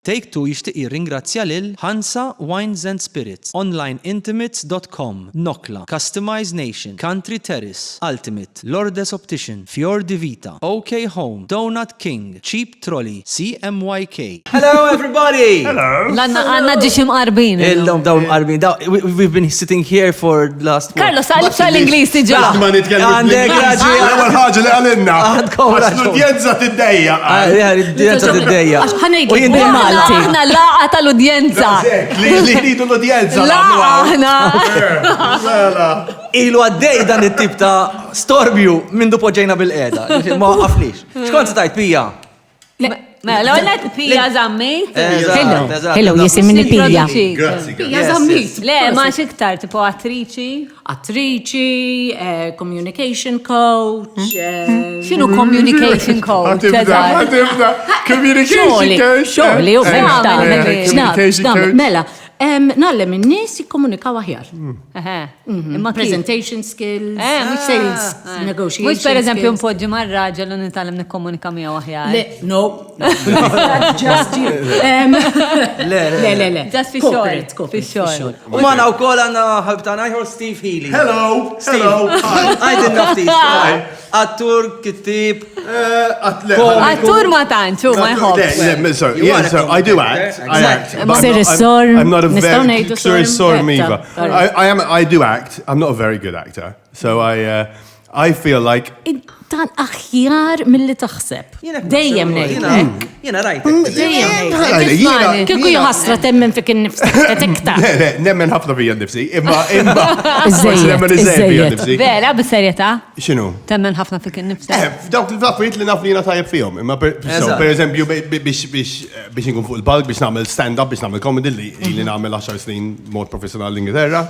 Take-Two jixtieq jirringrazzja lil Hansa Wines and Spirits, onlineintimates.com, Nokla, Customized Nation, Country Terrace, Ultimate, Lourdes Optician, Fior di Vita, OK Home, Donut King, Cheap Trolley, CMYK. Hello everybody! Hello. Għanna ġiċim qarbin. Illum daw qarbin. We've been sitting here for the last... Carlos, għalib tal-Inglis tiġa. Ma nitkellmu. Għandek raġi. L-ewwel ħaġa li għalinna. Għandkom raġun. L-udjenza tiddejja. L-udjenza tiddeja. ħanejdlek bil-Malti. Aħna laqa tal-udjenza. Li jridu l-udjenza. Laqa aħna. Ilu għaddej dan it-tip ta' storbju minn poġġejna bil-qeda. Ma għaflix. Xkont tajt pija? Mela, għallet pija zammit. Hello, jisim minn il-pija. Grazzi. Pija zammit. Le, ma xiktar, tipo attriċi. Attriċi, communication coach. Xinu communication coach? Għatibda. Communication coach. Xogħli, u Communication coach. Mela, nallem in-nies jikkomunikaw aħjar. Imma Presentation skills, mhux sales negotiation. Mux per eżempju mpoġġi marraġel u nitalem nikkomunika miegħu aħjar. Le, no. Just you. Le. Just fi Corporate, xogħol. Fi xogħol. U ma naw kol għanna ħabtana jħor Steve Healy. Hello. Għajdin nafti. Attur, kittib. Attur ma tantxu, ma jħobb. So I do act. I act. But Sir is-sor, I'm not a nistgħu very ngħidu Sir is-sor sor Miva. I do act. I'm not a very good actor. So I feel like Dan aħjar mill-li taħseb. Dejjem ngħidlek. Jena rajtek. Dejjem ngħidlek. Kieku jħassra temmen fik in-nifsek tetekta. Le, nemmen ħafna fija nnifsi. Imma. Iżejjed, Nemmen iżejjed fija iżejjed. nnifsi. Vera, bis-serjetà? X'inhu? Temmen ħafna fik innifsek. F'dawk l-affarijiet li naf li jiena tajjeb fihom. Imma per eżempju biex inkun fuq il-palk biex nagħmel stand-up biex nagħmel comedy li nagħmel 10 snin mod professjonali l-Ingilterra.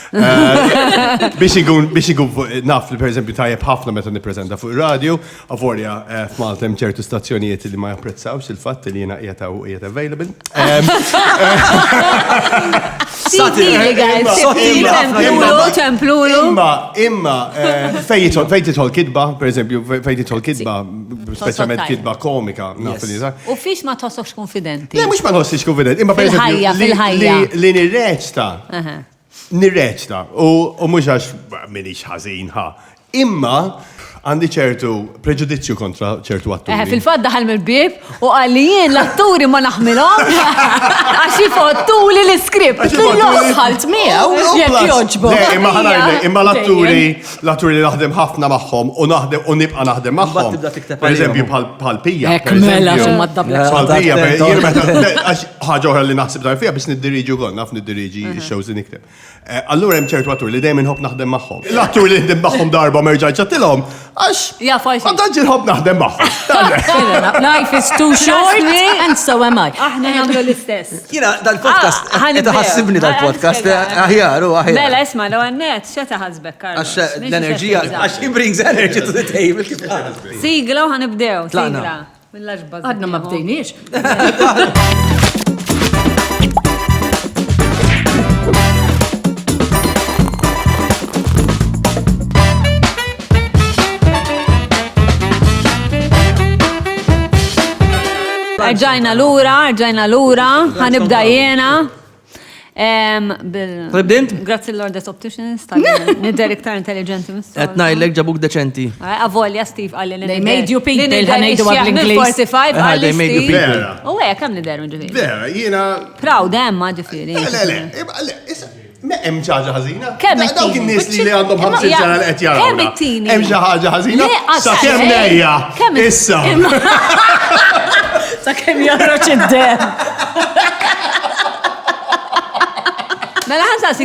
Biex ikun naf li per eżempju tajjeb ħafna meta nippreżenta fuq ir-radju, avorja f'Malta hemm ċertu stazzjonijiet li ma japprezzawx il-fatt li jiena qiegħed available. Sottili, guys. Ċemplulu. Imma fejn titħol kidba, per eżempju, fejn titħol kidba, speċjalment kidba komika, naf li U fiex ma tossokx konfidenti? Le, mhux ma nħossix konfident, imma per eżempju li nirreċta u mhux għax minix ħażin imma għandi ċertu preġudizzju kontra ċertu atturi. Fil-fatt daħal mill-bib u għalijien l-atturi ma naħmilhom għax jifottuli l-iskript. L-osħalt miegħu jekk joġbu. Imma l-atturi li naħdem ħafna magħhom u nibqa' naħdem magħhom. Per eżempju bħal Pija. Hekk mela xi ma ddablex. Bħal Pija ħaġa oħra li naħseb dar fiha biex niddiriġi wkoll, naf niddiriġi x-shows li nikteb. Allura hemm ċertu atturi li dejjem inħobb naħdem magħhom. L-atturi li naħdem magħhom darba ma rġajtx għattilhom għax ma tantx inħobb naħdem magħhom. Life is too short and so am I. Aħna nagħmlu l-istess. Jena, dal-podcast, qed ħassibni dal-podcast, aħjar u aħjar. Mela, isma' l għannet, xe taħazbek, Carlos? Għax l-enerġija, għax he brings energy to the table. Sigla u ħanibdew, sigla. Għadna ma bdejniex. Arġajna l-ura, ħanibda jena. Tibdint? Grazzi l-Lourdes Opticians, nidder iktar intelligenti mis-sol. Etnajlek ġabuk deċenti. Avolja Steve għalli They made you people, ħanejdu għal-Inglis. 45 għalli They made you Steve. people. U għek, kam nidder ġifiri? Vera, jiena. Proud, emma ġifiri. Hemm xi ħaġa ħażina? Kemm Dawk in-nies li għandhom 50 sena li qed jarawna. Kemm it-tieni? Hemm xi ħaġa ħażina? Sa kemm nejja? Issa. Sa kemm joħroġ id-dem. Mela ħansa si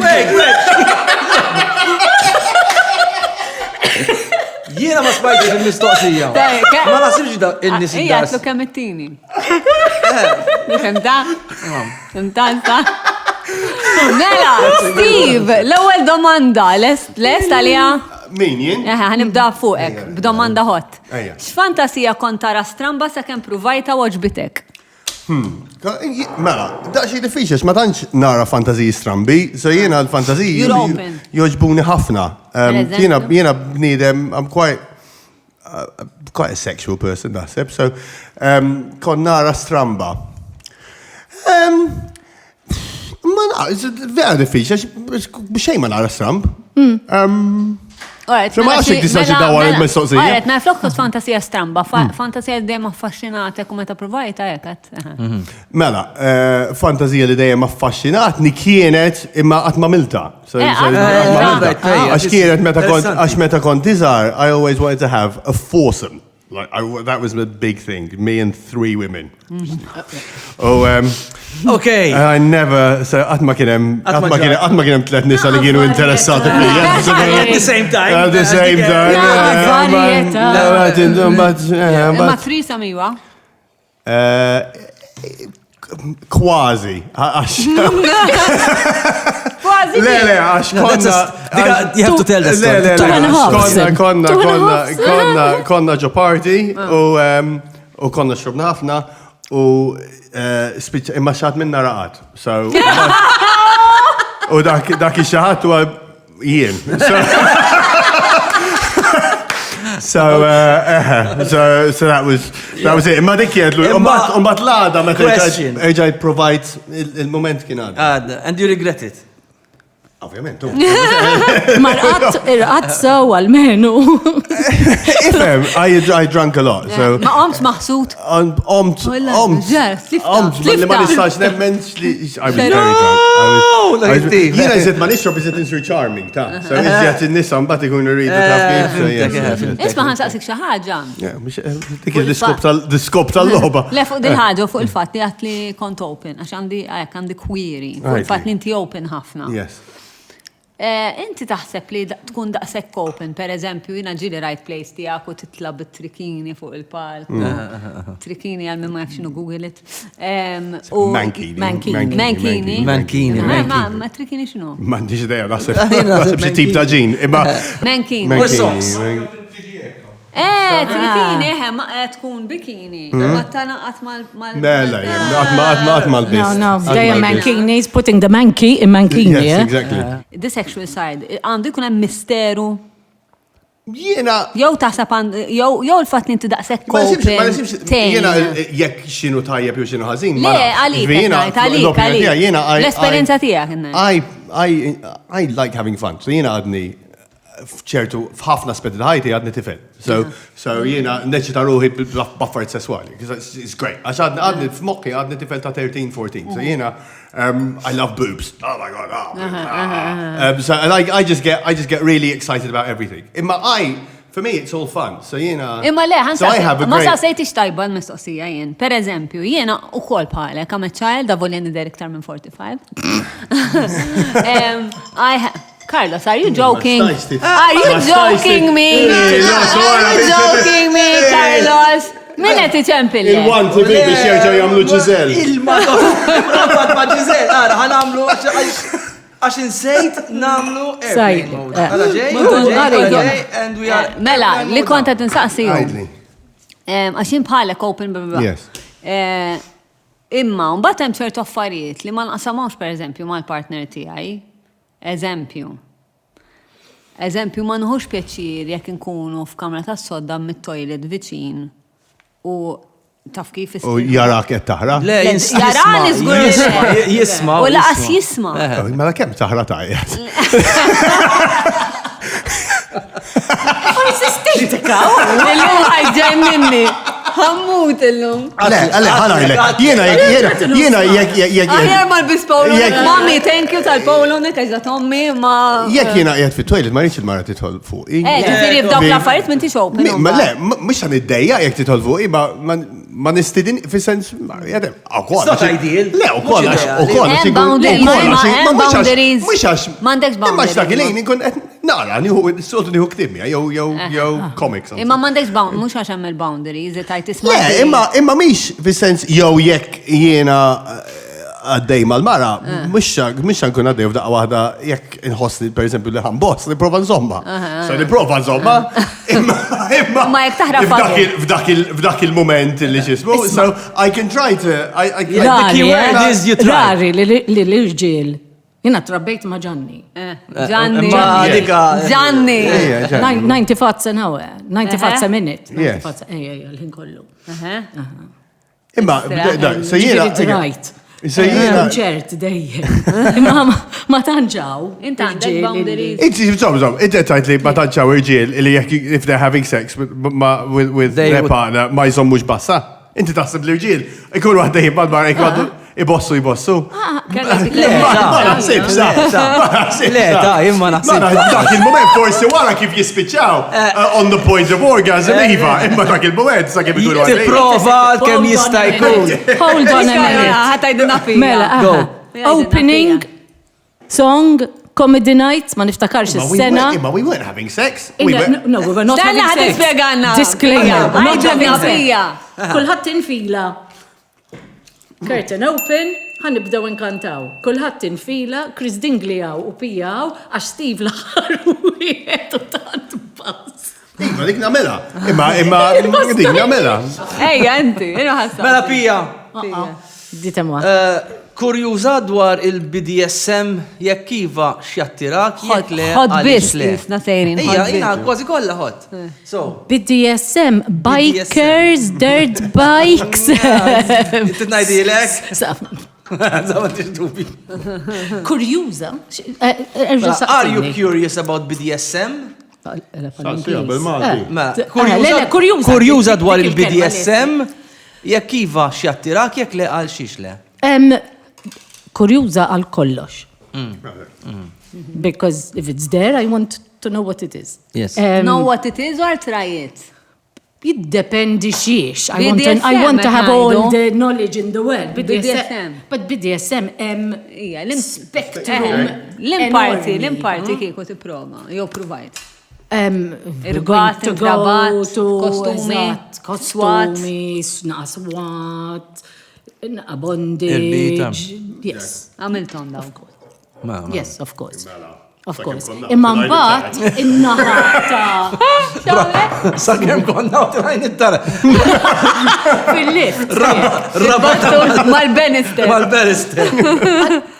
Jiena ma smajtx il-mistoqsija. Ma nasibx da il-nis Ija, tlu kemm it-tieni. Femta? Femta? Mela, Steve, l-ewwel domanda, lest għalija? Min jien? Ħanibda fuqek, b'domanda hot. Ejja. X'fantasija kont tara stramba sakemm pruvajta woġbitek? Mela, daqsxejn diffiċli ma tantx nara fantaziji strambi, so jiena l-fantaziji joġbuni ħafna. Jiena bniedem, I'm quite a sexual person, naħseb, so kon nara stramba. Ma naqs, vera diffiċ, bxej ma nara s-Trump. Alright, Ma għaxek tistax dawar il-mistoqsija. Alright, ma flok tkun fantasija stramba, fantasija li dejjem affaxxinata kum meta provajta jekat. Mela, fantazija li dejjem affaxxinatni kienet imma qatt ma milta. Għax kienet meta kont iżgħar, I always wanted to have a foursome. Like that was the big thing, me and 3 women. Okay. I never, so għatma kienem 3 nisa li kienu interessati fija. At the same time. At the same time. Ma trisa miwa? Kważi. Kważi. Le, għax konna. You have to tell the story. Konna ġo party u konna xrubna ħafna u imma xaħat minna raqat. U dak ix-xaħat u jien. So that was it. Imma dik kienet umbat l-għada meta erġajt provide il-moment kien għadda. And you regret it? Ovvjament. Marqat sew għal-menu. Ifem, I drank a lot. Ma qomt maħsud. Omt, li ma nistax nemmen li I was very drunk. Jena jizet ma nixrob jizet insur charming, ta' so jizet il-nisa mbat ikun rridu ta' Isma ħansaqsik xi ħaġa. Dik il-diskop tal-loba. Le fuq dil-ħaġa fuq il-fatt li għat li kont open, għax għandi query, fuq il-fatt li inti open ħafna. Yes. Inti taħseb li tkun daqshekk open, per eżempju, jina ġili right place tijak u titla bit-trikini fuq il-palk. Trikini għal ma jafxinu Google it. Mankini. Ma trikini xinu? Mandiġ ideja, naħseb xi tip ta' ġin. Mankini. Trikini, tkun bikini. Għattana għatmal. No, they are mankinis, putting the manki in mankini. Yes, exactly. The sexual side, għandu jkun hemm misteru. Jiena. Jew taħseb jew il-fatt li inti daqshekk open. Jiena jekk x'inhu tajjeb jew x'inhu ħażin. Le, għalik. L-esperjenza tiegħek. I like having fun. So jiena għadni f'ċertu f'ħafna aspetti ta' ħajti għadni tifel. So jiena neċita ruħi b'affarijiet sesswali. It's great. Għax għadni f'moħħi għadni tifel ta' 13-14. So jiena I love boobs. Oh my God. So I just get really excited about everything. For me, it's all fun. So jiena. Imma le, ma saqsejtix tajba l-mistoqsija jien. Per eżempju, jiena ukoll bħalek I'm a child, avoljen direktar minn 45. Carlos, are you joking? Are you joking me? Are you joking me, Carlos? Min qed iċempilli? Il-wanti biex jerġgħu jagħmlu Ġiżel. Ma Ġiżel, ara ħanamlu għax insejt namlu Mela, li kont qed insaqsiju. Għax jien bħalek open imma mbagħad hemm ċertu affarijiet li ma nqasamhomx pereżempju mal-partner tiegħi. Eżempju, ma nħux pjaċir jekk inkunu f'kamra tas-sodda mit-toilet viċin u taf kif U jarak qed taħra? Le, jarani żgur jisma' u laqas jisma'. Mela kemm taħra tajjeb? Forsi stitikaw, illum ħajġej minni. Ħammut illum. Jiena Aħjar mal-bispolo. Mami, thank you tal-polo, nekaġda tommi, ma. Jekk jiena qiegħed fit-toilet ma rridx il-mara titħol fuqi. Ġifieri f'dawk l-affarijiet m'intix open. Le, mhux ħan iddejja jekk titħol fuqi, ma nistidin fis-sens jadem. Le, ukoll għax boundaries. M'għandekx boundaries. Imma x'dakilejn inkun qed nara soltu nieħu ktibja jew comics. Imma m'għandekx boundaries, mhux għax hemm il-boundaries, Le, imma miex fis-sens jew jekk jiena għaddej mal-mara, mux nkun għaddej f'daqqa waħda jekk inħossni pereżempju li ħanboss, niprofa nżomma. So niprofa nżomma, imma jekk taħrab f'dak il-moment li xismu, so I can try to. Rari li l-irġiel. Jina trabbejt ma' Ġanni. Ġanni. 90 fatsa nawe, 90 fatsa minute. 90 fatsa, l-ħin kollu. Imma, so jiena. ċert dejjem. Ma tanġaw. Inti għandek boundaries. Inti tajt li ma tanċaw irġiel li if they're having sex with their partner ma jżommux bassa. Inti taħseb li irġiel ikun waħda jibbad barra ikun ibossu. Le, ta' imma naħseb. Dak il-moment forsi wara kif jispiċċaw on the point of orgasm iva, imma dak il-moment sa kif ikun waħda. Tipprova kemm jista' jkun. Hold on a minute. Ħatajduna fija. Mela, opening song comedy night, ma niftakarx is-sena. Imma we weren't having sex. No, we were not Stanna having sex. ħatispjeganna. Disclaimer. we're not having Ħajġabna sex. fija. Kulħadd infila. Curtain open, ħanibdew inkantaw. Kulħadd infila, Chris Dingley u pijaw, għax Steve l-ħar u jgħedu tant bass. Imma dik namela. Imma dik namela. Ejja, inti, ħassa. Mela pija. Ditemwa. Kurjuża dwar il-BDSM jekk iva x'jattirak jekk le Hot għaliex biss le. isna sejrin. Ejja, jina kważi kollha hot. So, BDSM, bikers, dirt bikes. titnajdilek. Zama tixdubi. Kurjuża. Are you curious about BDSM? Kurjuża dwar il-BDSM jekk iva x'jattirak jekk le għal xiex le. Kurjuża għal kollox. Because if it's there, I want to know what it is. Yes. Know what it is or try it? Jiddependi xiex. I BDSM, want to have all ngħidu. the knowledge in the world. BDSM. But BDSM, Ija, spectrum. L-imparti kieku tipprova, jew provide. Irbat, intrabat, kostumi, kostumi, snaqswat, bondage. Yes. Għamiltom daw. Yes, of course. Of course. Imma mbagħad in-naħa ta' Sakemm konna u trajn it-tara. fil-lift. Mal-Benister. Mal-Berister.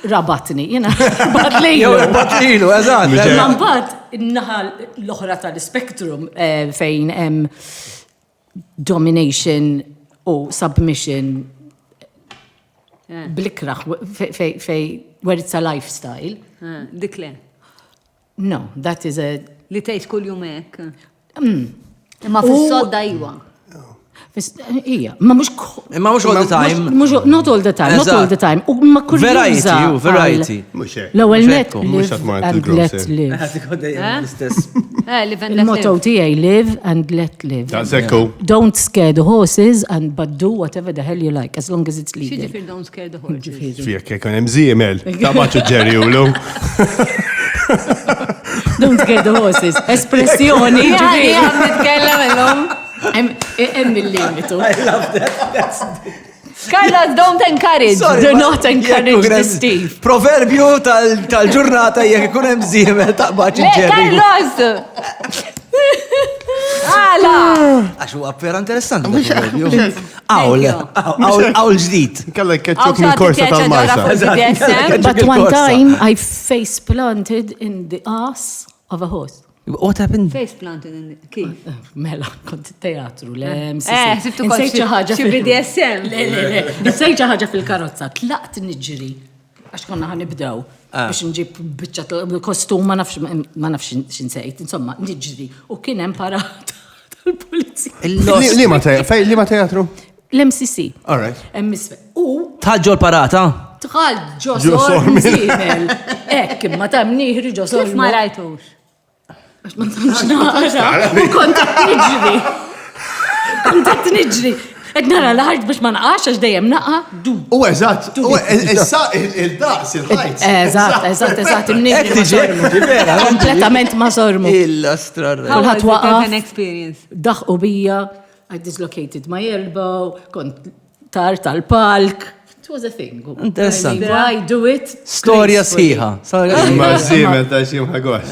Rabatni, jiena bat Jew lejlu. batlilu, eżatt. Imma mbagħad in-naħa l-oħra tal-spektrum fejn hemm domination u submission blikraħ fej where it's a lifestyle. Dik le. No, that is a... Li tgħid kull jum hekk. Imma fis-sodda iwa. Ija, ma mux... Imma mhux all the time. Not all the time, not all the time. U ma kurjuża. Variety. Mux hekk. L-ewwel Mhux net hekk, mhux live qed mort and il-grocer. let live. L-istess. Live and let Il-motto live. tiegħi live and let live. That's ekku. Don't scare the horses but do whatever the hell you like as long as it's Xi legal. ġifier don't scare the horses. Fijek kekon hemm żiemel. Ta' baċu ġeri ulu. Don't scare the horses. Espressjoni ġifieri. Nitkellem illum. Hemm il-limitu. I love that. Carlos, don't encourage. Do not encourage the Steve. Proverbju tal-ġurnata jekk ikun hemm żiemel taqbad Le, ġerri. Carlos! Għala! Għax huwa appera interessanti. Awl ġdid. Kellek ketċuk minn korsa tal-Marsa. But one time I face planted in the ass of a horse. What happened? Face planted in kif? Mela, kont teatru, sibtu kont xi BDSM. Le, nsejt xi ħaġa fil-karozza, tlaqt niġri, għax konna ħanibdew biex nġib biċċa kostum ma nafx xinsejt, insomma, niġri, u kien hemm parat tal-pulizija. Li ma teatru? L-MCC. All right. Emmisfe. U Tħalġu l-parata? tħal ġosor mżimel. Ek, ma tam nieħri ġosor. Kif ma rajtux? Għax ma ntamx naqra. U kontat niġri. Kontat niġri. Ed nara l-ħart biex ma naqax għax dejjem naqa. Du. U eżatt, il-daqs, il-ħajt. Eżatt, imnieħri. Kompletament ma sormu. Il-astrar. How was Kulħadd it waqaf. as an experience? Daħqu bija, I dislocated my elbow, kont tar tal-palk. It was a thing. Interessanti. I do it. Storja gracefully. sħiħa. Ma żiemel ta' xi ħagos.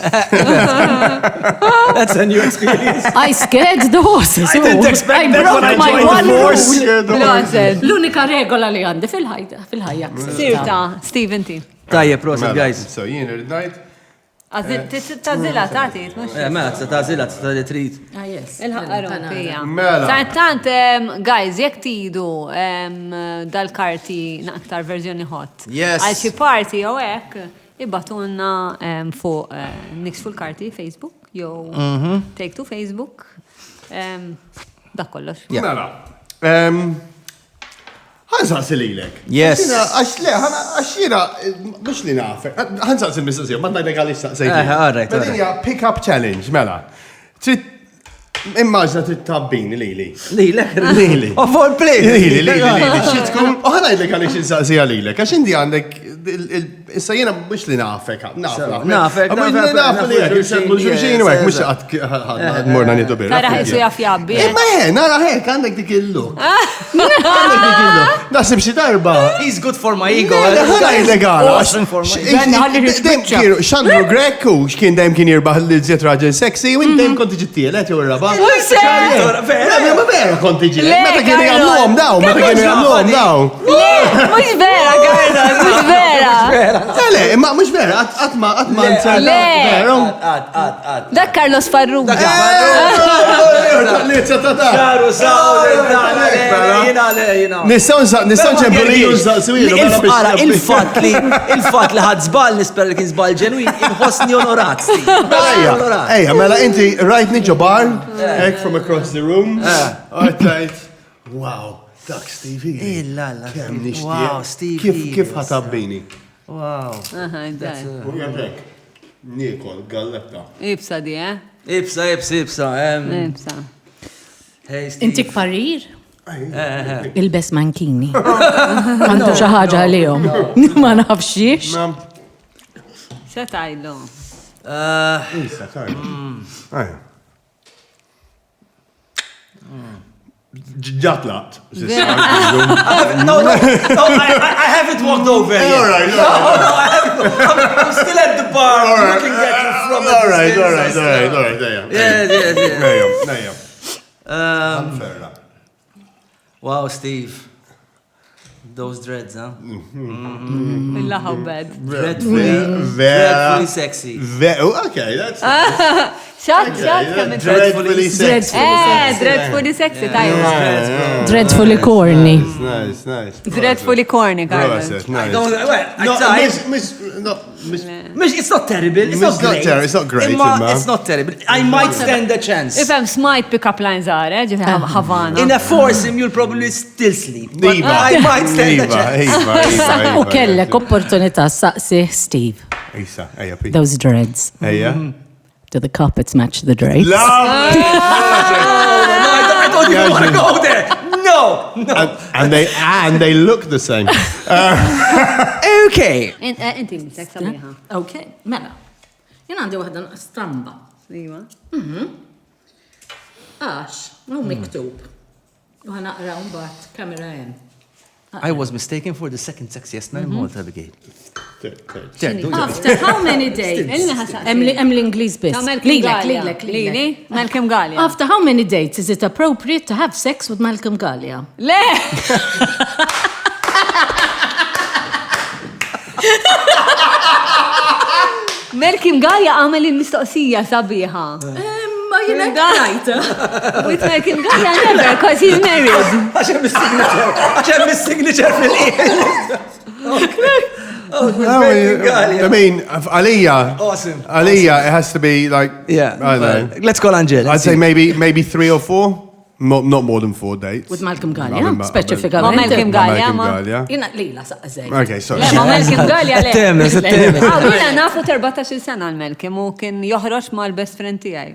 That's a new experience. I scared the horses. I didn't expect I that broke when I my joined the one force. rule. Blazed. L-unika regola li għandi fil-ħajja. Sirta, Steven T. Tajjeb, prosit, guys. So jien irrid ngħid, Tażila taħtit, mux. Ma, tażila, ta' trid. Ah, yes. Il-ħaqqaru, fija. Mela. Saħtant, guys, jek tidu dal-karti naqtar verżjoni hot. Yes. Għal xi party jew hekk, ibbatunna fuq Nix full karti Facebook, jew Take to Facebook. Dak kollox. Mela. Ħansaqs lilek. Yes. Għax le, għax jina, mux li nafek. Ħansaqs il-mistoqsija, ma najdek għalix saqsejt. all right. Pick-up challenge, mela. Immaġna trid tabbini lili. Lilek? Lili. Of all place. Lili. Xi tkun, ħanajdlek għalix insaqsija lilek, għax indi għandek, issa jena mux li nafek. Nafek. Nafek li għek, jisabbu xurxin u għek, mux għad morna nitu birra. Tara ħessu jafjabbi. Imma nara ħek, għandek dik il-look. Għandek dik il-look. Nasib xi darba. He's good for my ego. Ħana illegala. Awesome for my Għanna ħalli rispicċa. Xandru Greku, xkien dajem kien jirbaħ l-żiet raġel seksi, u dajem konti ġittielet, u raba. Ma vera konti ġittielet. Meta kienu jgħamluhom daw, meta kienu jgħamluhom daw. Mux vera, Carlos, mux vera. Le, imma mux vera, għatma Le. nserda. Dak Carlos Farrugia. Nistaw ċemplu li Il-fat li ħadżbal nisper li kien zbal ġenwin, inħossni onorat. Ejja, mela inti rajtni ġobar, ek from across the room. Għajtajt, wow, dak Stevie. Illa, Kem nishtiq. Wow, Stevie. Kif ħatabbini? Wow. Għadek, Nikol, galletta. Ibsa di, Ibsa. Ibsa. Hey, Steve. Intik parir? Il-bes mankini. Għandu xaħġa għalihom. Ma nafxiex. Xa tajlu? Issa, tajt. Ġatlaqt. No, I haven't walked over yet. All right. I'm still at the bar looking at you from a All right. distance. Unfair. Wow, Steve. Those dreads, huh? Illa bad. Dreadfully sexy. Okay, that's... Xat, kemm Dreadfully sexy. dreadfully sexy, tajwa. Dreadfully corny. Nice. Dreadfully corny, Carlos. It's not terrible. It's not great. It's not great, imma. It's not terrible. I might stand a chance. Ifem smajt pick-up line zare, ġifi Havana. In a foursome, you'll probably still sleep. But Iva. I might stand a chance. U kellek opportunità saqsi Steve. Isa, ejja, pi. Those dreads. Ejja. Do the carpets match the drapes? No, I don't even want to go there. No. And they look the same. Okay. Inti misek sabiħa. Ok, mela. Jena għandi wahda stramba. Iwa. Għax, u miktub. U ħanaqra bat kamera jen. I was mistaken for the second sexiest man in Malta, Abigail. After how many days? Em l-Inglis bis. Lilek. Malcolm Gallia. After how many dates is it appropriate to have sex with Malcolm Gallia? Le! Malcolm Gallia għamel il-mistoqsija sabiħa. Ma jina għajta. With Malcolm Gallia never, because he's married. Għaxem mis-signature fil-qiegħ. I mean, Aliyah. Awesome. Aliyah, it has to be like, Yeah. I don't know. Let's call Angela. I'd say maybe 3 or 4. Not more than 4 dates. With Malcolm I Gallia, mean, specifically. Ma Malcolm Gallia, Malcolm ma. Gallia. Jina lila saqqa zej. Okay, sorry. Le, ma Malcolm Gallia le. Temes. Għawina nafu 14 sena l-Malcolm u kien joħroġ ma l-best friend tijaj.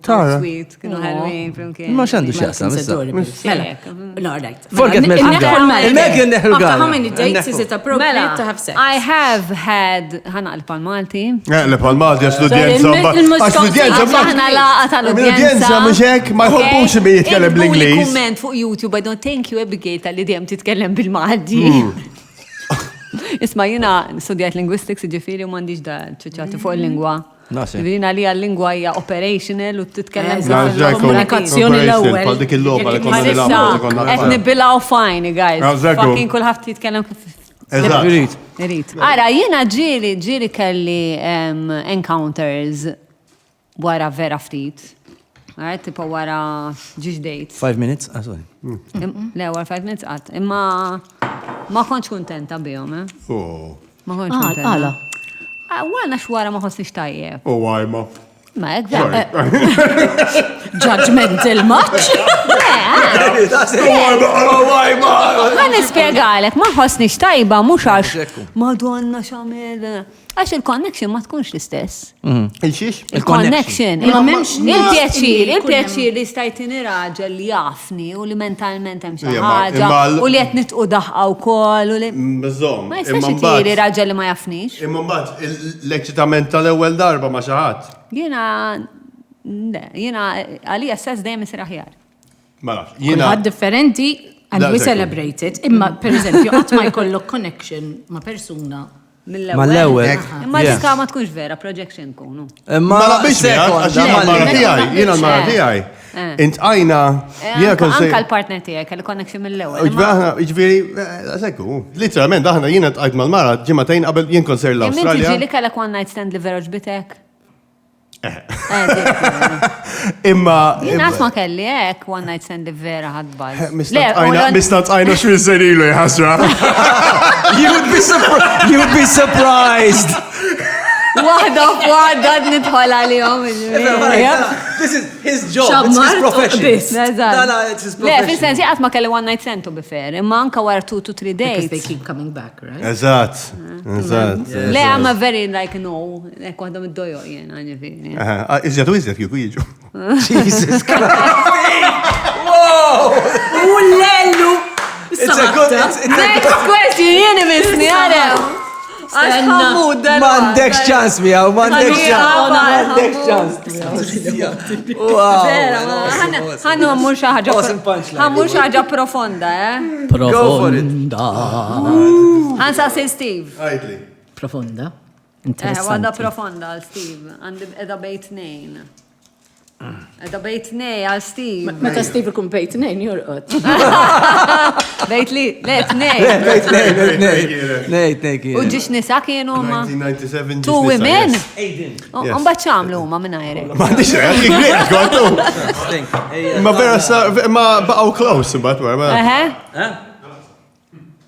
Tara. Sweet, kienu Halloween, flimkien. Ma xandu xaqsa, missa. No, right. Forget Malcolm Gallia. Il-Malcolm neħu After how Gallia. many dates is it appropriate to have sex? I have had, ħana għalpan Malti. Le palmadi għax l-udjenza. Għax l-udjenza. Ħana laqa tal-udjenza. L-udjenza mux hekk ma jħobbux mi jitkellem bl-Inglis. Komment fuq YouTube, I don't thank you, Abigail, tal-li djem titkellem bil-Malti. Isma jina studijat linguistics, ġifiri u mandiġ da ċuċati fuq il-lingwa. Ġifirina li għal-lingwa hija operational u titkellem komunikazzjoni l-ewwel. Bħal dik il-logħba li konna Ma nilagħbu. nista, qed nibbilgħu fajn, guys. Fucking kulħadd jitkellem Eżatt. Irrit. Ara, jiena ġiri kelli encounters wara vera ftit. Tipo wara ġiġ dates. 5 minutes? Sorry. Le, wara 5 minutes għat. Imma ma konċ kontenta bihom, Oh. Ma konċ kontenta. Għala. Għana xwara ma xosnix tajjeb. Oh, għajma. Ma, Judgmental much? Ma nispiegalek, ma ħosnix tajba, mux għax Madonna xamil. Għax il-connection ma tkunx l-istess. Il-xiex? Il-connection. Ma memx Il-pjaċir li stajtini raġel li jafni u li mentalment hemm xi ħaġa u li qed nitqu daħqa wkoll u li. Bizzom. Ma jistax itiri raġel li ma jafnix. Imma mbagħad l-eċitament tal-ewwel darba ma xi ħadd. Jiena għalija s-sess dejjem isir aħjar. Mela, Kulħadd differenti and we celebrate it. Imma, per eżempju, qatt ma jkollok connection ma' persuna. Mal-ewwel. Imma diska ma tkunx vera, projection kunu. Mela biex jiena l-mara tiegħi. Int għajna, Anka l-partner tiegħek kelli connection mill-ewwel. Ġifieri, sekku, literalment aħna jiena tqajt mal-mara ġimagħtejn qabel jien konser l-Awstralja. Imma ġieli kellek one night stand li vera ġbitek? Imma. Jien qatt ma kelli hekk one night stand li vera ħadbal. Mistat għajna x'min serilu jħasra. You would be surprised. Waħda nidħol għalihom. This is his job, it's his profession. It's his Le, profession. fil-sens qatt ma kelli one night stand to be fair, imma anka wara 2 to 3 Because they days. keep coming back, right? Eżatt. Le, I'm a very like no, ek waħda mid-dojo jena, ġifiri. Iżjat u iżjat kieku jiġu. Jesus Christ. Lellu! It's a good, it's Next question, jeni misni, għarew. Għax ħamud, Mandekx ċans miegħu, mandekx ċans. ħannu għammur xaħġa. Awesome punchline. Għammur xaħġa profonda, Profonda. Għansa si Steve. Għajdli. Profonda. Għadda Interessanti. profonda għal Steve. Għandi edha bejt nejn. Edha bejt nej għal Steve. Meta Steve ikun bejt nejn jorqot. Bejt li, let nej. Nejt, U ġiġ nisa kienu ma. 1997. 2 women? Aiden. Unbat ċamlu ma minn għajri. Ma għandix jgħid għattu. Ma vera ma baqgħu close imbagħad wara. Eħe?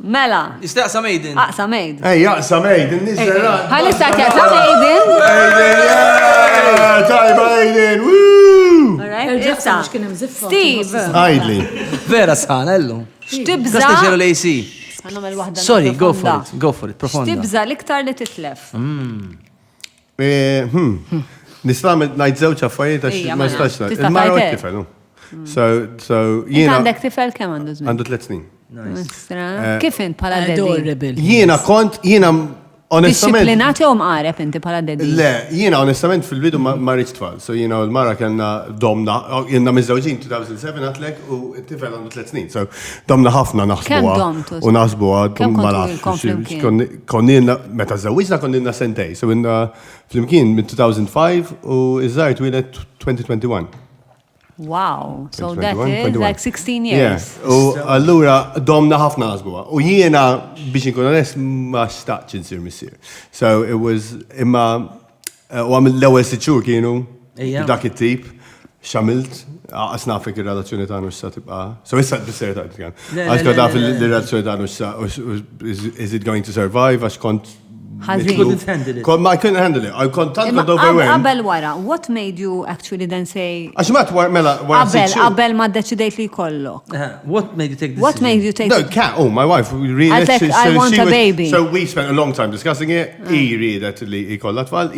Mela. Jistaqsam Aiden. Aqsa mejd. Ej, jaqsam Aiden, nisra. Għalli sta ċaqsa mejdin. Tajba Aiden, woo! Issa. Steve. Għajdli. Vera sħana, ellu. Xtibza. Kastaġelu l-AC. Għannamel wahda. Sorry, go for it, profonda. Xtibza liktar li titlef. Nistamil najt zewċ affarijiet għax Ija, ma mela. stax. Tista' Il-mara tajtek. tifel, no? So, Jena. jiena Għandek tifel kem għandu zmin? għandu 3 snin. Kif int pala deddi? Adorable. Jiena onestament. Disciplinati u mqareb inti pala deddi? Le, jiena onestament fil-bidu ma rridx tfal. So jiena l-mara kellna domna, jenna mizzawġin 2007 għatlek u t-tifel għandu 3 snin. So domna ħafna Kemm naħsbuha. domtu? U naħsbuha Kemm kontu ma ilkom flimkien? nafx. Konnilna, meta żewwiġna konnilna sentej. So inna flimkien minn 2005 u iż-żajt wilet 2021. Wow, so that 21, is 21. like 16 years. U allura domna ħafna għazbuwa. U jiena biex nkun onest ma xtaqx insir missier. So it was imma u għamil l-ewel siċur kienu Ejja. dak it-tip xamilt għasna fik il-relazzjoni ta' nussa tibqa. So issa b-bisser ta' tibqa. Għax kont għaf il-relazzjoni ta' nussa is it going to survive għax kont Ħażin. Couldn't handle it. I couldn't handle it. I kont tant Imma kont overwhelmed. qabel wara, what made you actually then say Għax mat mela wara qabel ma deċidejt li kollok? What made you take this? What made you take No, cat. Oh, my wife. We really. I said, I want a baby. So we spent a long time discussing it. He really he called that well.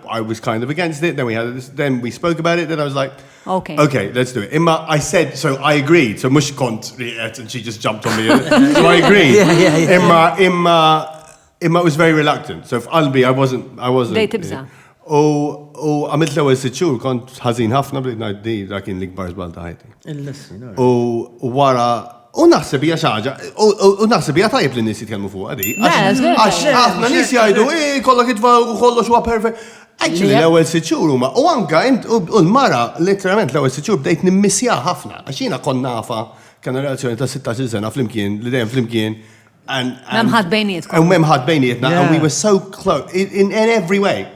I was kind of against it. Then we had this. Then we spoke about it. Then I was like, Okay. okay, let's do it. Imma, I said so. I agreed. So mush kont and she just jumped on me. So I agreed. Yeah. Imma was very reluctant. So f'qalbi I wasn't. Dej tibża. U għamilt l-ewwel siċċur kont ħażin ħafna bdejt ngħid di dak kien l-ikbar żball ta' ħajti. U wara u naħseb hija xi ħaġa, u naħseb hija tajjeb li nies jitkellmu fuq għadi. Għax ħafna nies jgħidu kollha kitfal u kollox huwa perfett. Actually l-ewwel siċċur huma u anke u l-mara letteralment l-ewwel siċċur bdejt nimmissja ħafna għax jiena kont nafa kien relazzjoni ta' 16 sena flimkien li dejjem flimkien Memħad bejnietkom. Memħad bejnietna, and we Yeah. were so close in every way.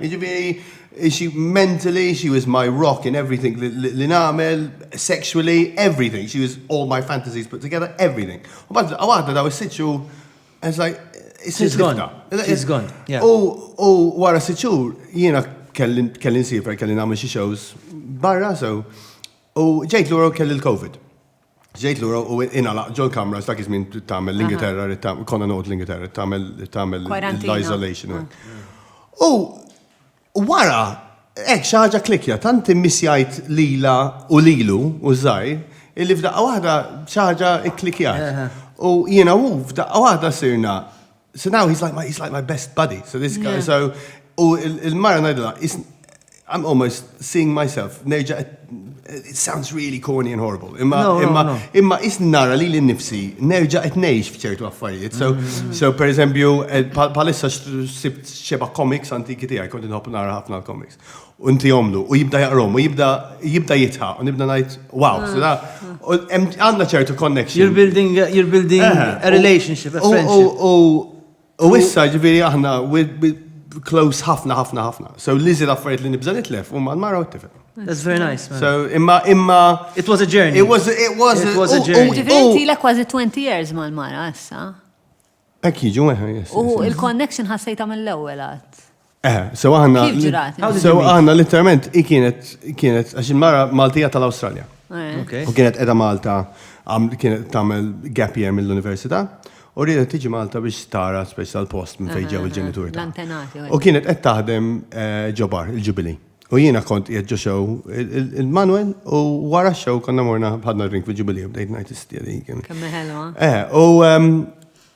She mentally, she was my rock in everything. Li nagħmel, sexually, everything. She was all my fantasies put together, everything. U bad, għadda daw s-sitxu, it's like, She's gone. She's gone, yeah. U wara s-sitxu, jiena kelli nsifra, kelli nagħmel xi shows barra, so, u ġejt l-ura kelli l-Covid. Ġejt l-ura u inalaq ġol kamra, sta' kizmin tamel l-Ingilterra, konna not l-Ingilterra, tamel l-isolation. U wara, ek xaġa klikja, tant immissjajt lila u lilu u żgħir, illi f'daqqa waħda xaġa ikklikjat. U jiena f'daqqa waħda sirna, so now he's like my best buddy. So this guy, so il-mara ngħidilha, I'm almost seeing myself. Nerġa' it sounds really corny and horrible. Imma isnara li l-nifsi, nerġa' qed ngħix f'ċertu affarijiet. So per eżempju, palissa sibt xeba comics antiki tiegħi, kont inħobb nara ħafna l-comics. U inti jomlu, u jibda jaqrom, u jibda jitħaq, u nibda ngħid, wow, so da, għandna ċertu connection. You're building a relationship, a friendship. U issa ġifieri aħna close ħafna. So liżi l-affarijiet li nibża nitlef, u ma nmara u t-tifel. That's very nice, man. So imma It was a journey. It was a journey. Ġifieri tilek kważi 20 years mal-mara issa. Akkiġu yes. U il-connection ħassejta mill-ewwel għad. So aħna. Kif ġrat? So aħna literalment kienet għax il-mara Maltija tal-Awstralja. Okay. U kienet edha Malta, kienet tagħmel gap year mill-Università. U rridet tiġi Malta biex tara special post minn fejn ġew il-ġenituri. L-antenati. U kienet qed taħdem ġobar, il-Jubilee. U jiena kont qiegħed show il-Manuel u wara show konna morna bħadna drink fil-Jubilee u bdejt ngħid istija. Kemm ħelwa.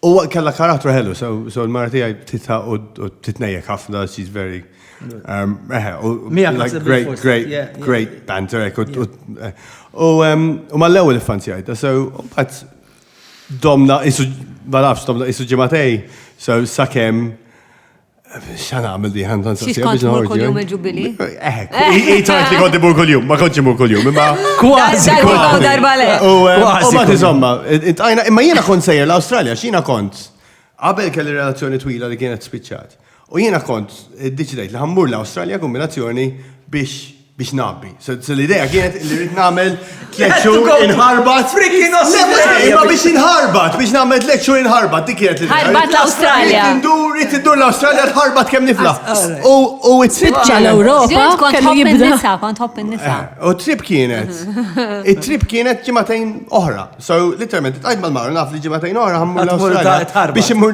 U kella karattru ħelu, so l-mara tiegħi titħa u titnejjek ħafna, she's very great banter. U mal-ewwel ifanzjajta, so domna isu ġimatej, so sakemm x'għana għamil di ħantan Xiex kont mur kull-jum il-ġubili? Tajt li konti mur kull-jum, ma kontx mur kull-jum, imma. Kważi. Darba le. U ma tiżomma, imma jiena kont sejjer l-Awstralja, x'jiena kont qabel kelli relazzjoni twila li kienet spiċċat. U jiena kont deċidejt li ħammur l-Awstralja kombinazzjoni biex nabbi. So l-idea kienet li rrid nagħmel 3 xhur inħarbat. Freaking Imma biex inħarbat, biex nagħmel 3 xhur inħarbat, dik kienet l-idea. Ħarbat l-Awstralja. Rrid indur l-Awstralja tħarbat kemm nifla. U Spiċċa l-Ewropa kellu jibda. Kont hopp in-nisa. U trip kienet ġimagħtejn oħra. So literalment tqajt mal-mar naf li ġimagħtejn oħra ħammur l-Awstralja biex imur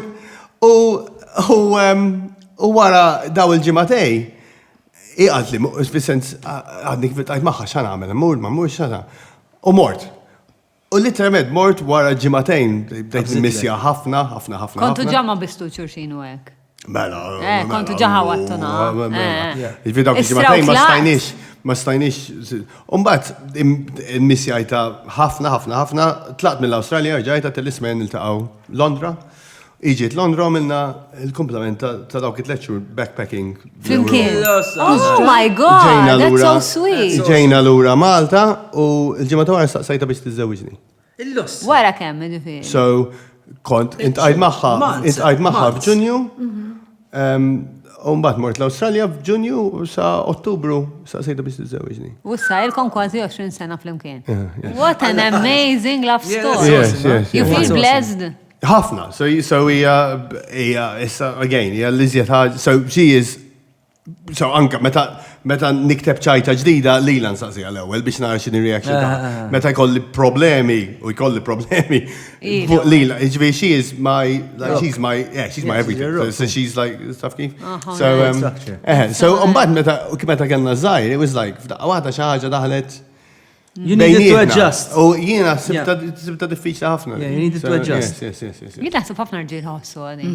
u wara daw il-ġimagħtej iqalt li, fil-sens, għadni kif għajt maħħa xan għamela, mur xana. U mort. U literalment mort wara ġimatejn, bdejt missja ħafna. Kontu ġamma bistu ċurxin u għek. Bella. Kontu ġaħa għattuna. Il-vidaw ġimatejn ma stajnix. Umbat, il-missjajta ħafna, tlaqt mill-Australia, ġajta tal-ismen il-taqaw Londra. Iġiet Londra minna il-komplement ta' dawk it-lecture backpacking. Flimkien. Oh my God, that's so sweet. Ġejna l-ura Malta u l-ġimata wara staqsajta biex tiżżewġni. Il-loss. Wara kemm, ġifieri. So, kont intqajt magħha f'Ġunju. U mbagħad mort l-Awstralja f'Ġunju sa Ottubru staqsajta biex tiżżewġni. U issa ilkom kważi 20 sena flimkien. What an amazing love story. Yes. You feel blessed. Ħafna, so again, l-iżjed so she is, so anka, meta nikteb ċajta ġdida li l-ansaqsija l-ewel biex nara xini reaction ta' meta jkolli problemi, Lila, she is my, like, she's my everything, so she's like, stuff kif. So, meta kellna żgħir, it was like, għada xaħġa daħlet, You needed to adjust. U jiena sibta diffiċli ħafna. Yeah, you needed to adjust. Yes. Jien naħseb ħafna rġiel ħossu għadi.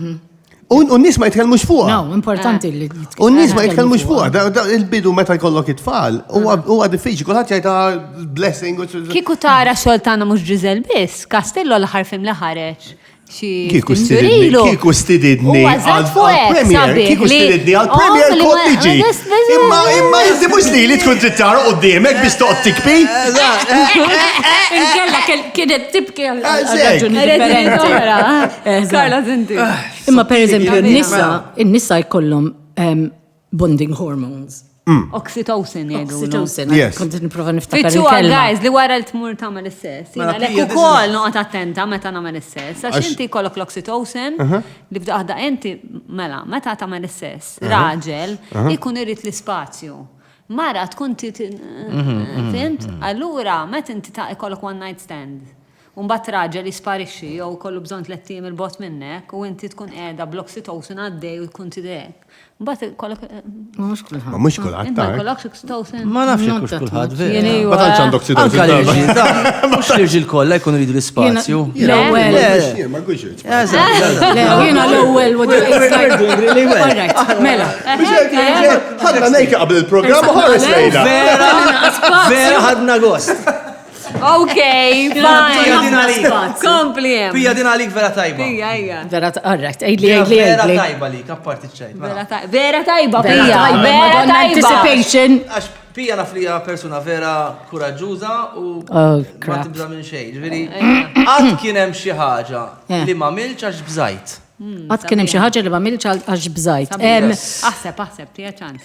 U n-nies ma jitkellmux fuqha. No, importanti li U n-nies ma jitkellmux fuqha. Il-bidu meta jkollok it-tfal huwa diffiċli, kulħadd jgħidha blessing. Kieku tara xogħol tagħna mhux Ġiżel biss, Castello l-aħħar film li ħareġ Kieku stididni għal-premier, kieku stididni għal-premier kont niġi. Imma jizdi mux li tkun tittara qoddimek biex toqgħod tikbi. Inkella kienet tibki għal-raġuni differenti. Karla zinti. Imma per eżempju, n-nisa jkollhom bonding hormones. Oxytocin jgħidu. Oxytocin. Yes. Kont niprofa niftakar Fitxu il-kelma. guys li wara l-tmur tagħmel is-sess. Jiena lek ukoll noqgħod attenta meta nagħmel is-sess. Għax inti jkollok l-oxytocin li b'daqda inti mela meta tagħmel is-sess. Raġel ikun irid l-ispazju. Mara tkun fimt? Allura meta inti ta' ikollok one night stand. Mbagħad raġel jisparixxi jew kollu bżonn 3 tim il-bot minnek u inti tkun qiegħda bl-oxytocin għaddej u jkun tidek. Mbagħad ikollok Mhux kulħadd. Ma mhux kulħadd inti ma jkollokx oxytocin. Ma nafx jekk kulħadd vera. Ma tantx għandok Anka l-irġiel, mhux l-irġiel kollha jkunu jridu l-ispazju. L-ewwel. Ma għux Jiena l-ewwel what do you like? Alright, mela. ħadna nejka qabel il-programm u ħares lejna. Vera ħadna gost. Okay, fine. Kompliem. Pija din għalik vera tajba. Pija, ija. Vera, alright, ejdli. Vera tajba li, kapparti ċajt. Vera tajba, pija. Vera tajba. Anticipation. Għax pija naf li hija persuna vera kuraġuża u ma tibża minn xejn. Ġifieri, qatt kien hemm xi ħaġa li ma milx għax bżajt. Għad kien hemm xi ħaġa li ma milx għax bżajt. Aħseb, tija ċans.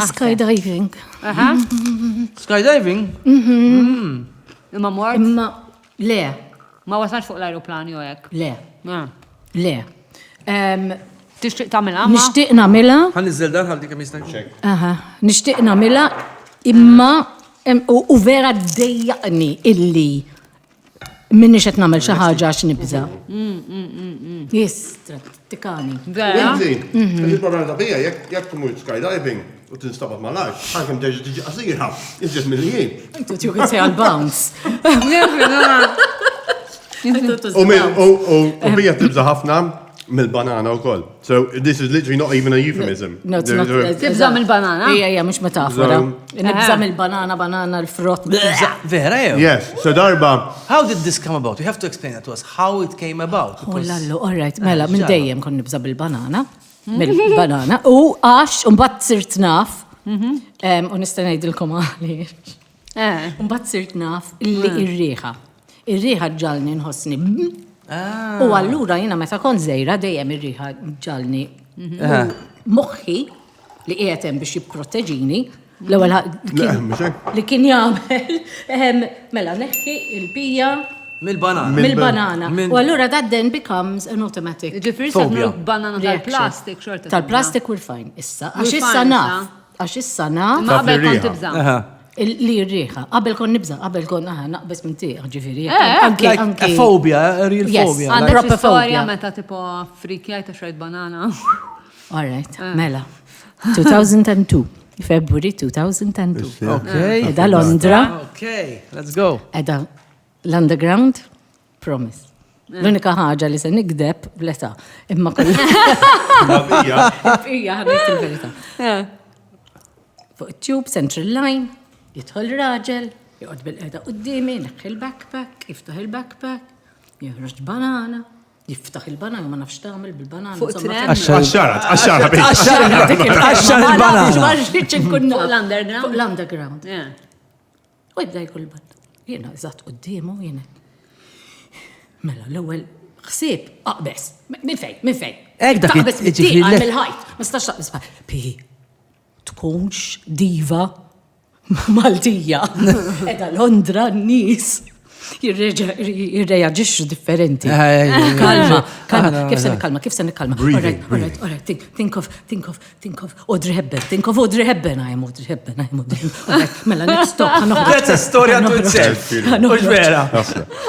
Skydiving. Skydiving? Imma mort? Imma le, Ma wasalx fuq l-aeroplan jew hekk. le, le. Tixtieq tagħmilha? Nixtieq nagħmilha. Ħan niżel dan ħaldi kemm jista' jkun. Aha, nixtieq nagħmilha imma u vera dejjaqni illi minni qed nagħmel xi ħaġa għax nibża. Jistra, tikani. Vera? Il-problema ta' bija, jekk tumur skydiving u tinstabat mal-arġ, ħankem terġa' tiġi qasira, iżjed mill-jien. Intu you could say I'll bounce. U bija tibża ħafna mill-banana wkoll. So this is literally not even a euphemism. No, it's not. Tibża mill-banana? Ija, mhux metafora. Nibża mill-banana, l-frott. Vera jew? Yes, so darba. How did this come about? You have to explain it to us how it came about. Oh lallu, all right, mela, minn dejjem kon nibża bil-banana. Mill-banana. U għax, mbagħad sirt naf. U nista' ngħidilkom għaliex. Mbagħad sirt naf illi ir-rieħa. Ir-rieħa ġalni nħossni. U allura jiena meta kont żejra dejjem ir-rieħa ġalni. Moħħi li qiegħed hemm biex jipproteġini l-ewwel li kien jagħmel mela neħħi il-pija mill-banana. U allura that then becomes an automatic. Ġifieri se banana tal-plastik xorta. Tal-plastik we're fine. Issa għax issa naf. Għax issa naf. Ma qabel kont tibża. Li rriħa, qabel kon nibża, qabel kon naqbes minn tiegħek ġifieri. Anke phobia, real phobia. Għandek proper storja phobia. meta tipo frikjajta xojt banana. All right, mela. 2002, February 2002. Okay. Edha Londra, Okay, let's go. edha l-underground, promise. L-unika ħaġa li se nikdeb bleta, imma kollha. Ija ħanejt il-verità. Fuq it-tube, Central Line, jidħol raġel, joqgħod bil-qeda qudiemi, neħħi il-backpack, jiftaħ il-backpack, joħroġ banana, jiftaħ il-banana, ma nafx tagħmel bil-banana. Fuq tram. Għaxxarat. il-banana. Fuq l-underground. Fuq l-underground. Yeah. U jibda jkun banana. Jiena eżatt qudiemu jiena. Mela l-ewwel ħsieb aqbes. Minn fejn? Hekk dak Taqbes jiġifieri mit-tieqa lek. mill-ħajt. Ma stax taqbes Pi, tkunx diva Maltija. Edha Londra n-nies jirreaġixxu differenti. Kalma, kif se nikkalma. All right, think of Audrey Hepburn, think of Audrey Hepburn. I am Audrey Hepburn. All right, mela next stop. That's a story unto itself. Mhux vera.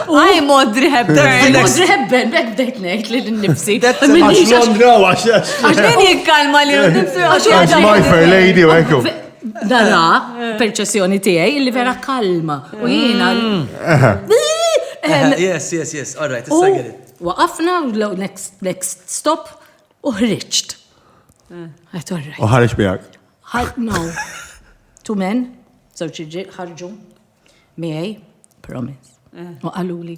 I'm Audrey Hepburn. Audrey Hepburn, bek bdejt ngħid li l-nifsi. Għax Londra, għax. Għax min jikkalma li l-nifsi Għax my fair lady u ekku. Dara, perċessjoni tiegħi li vera kalma. U jiena. Yes. All right, I get it. Waqafna, next stop, u ħriġt. Għet, all right. U ħareġ bijak. No. 2 men, żewġ ħarġu, miegħi, promise. U qaluli,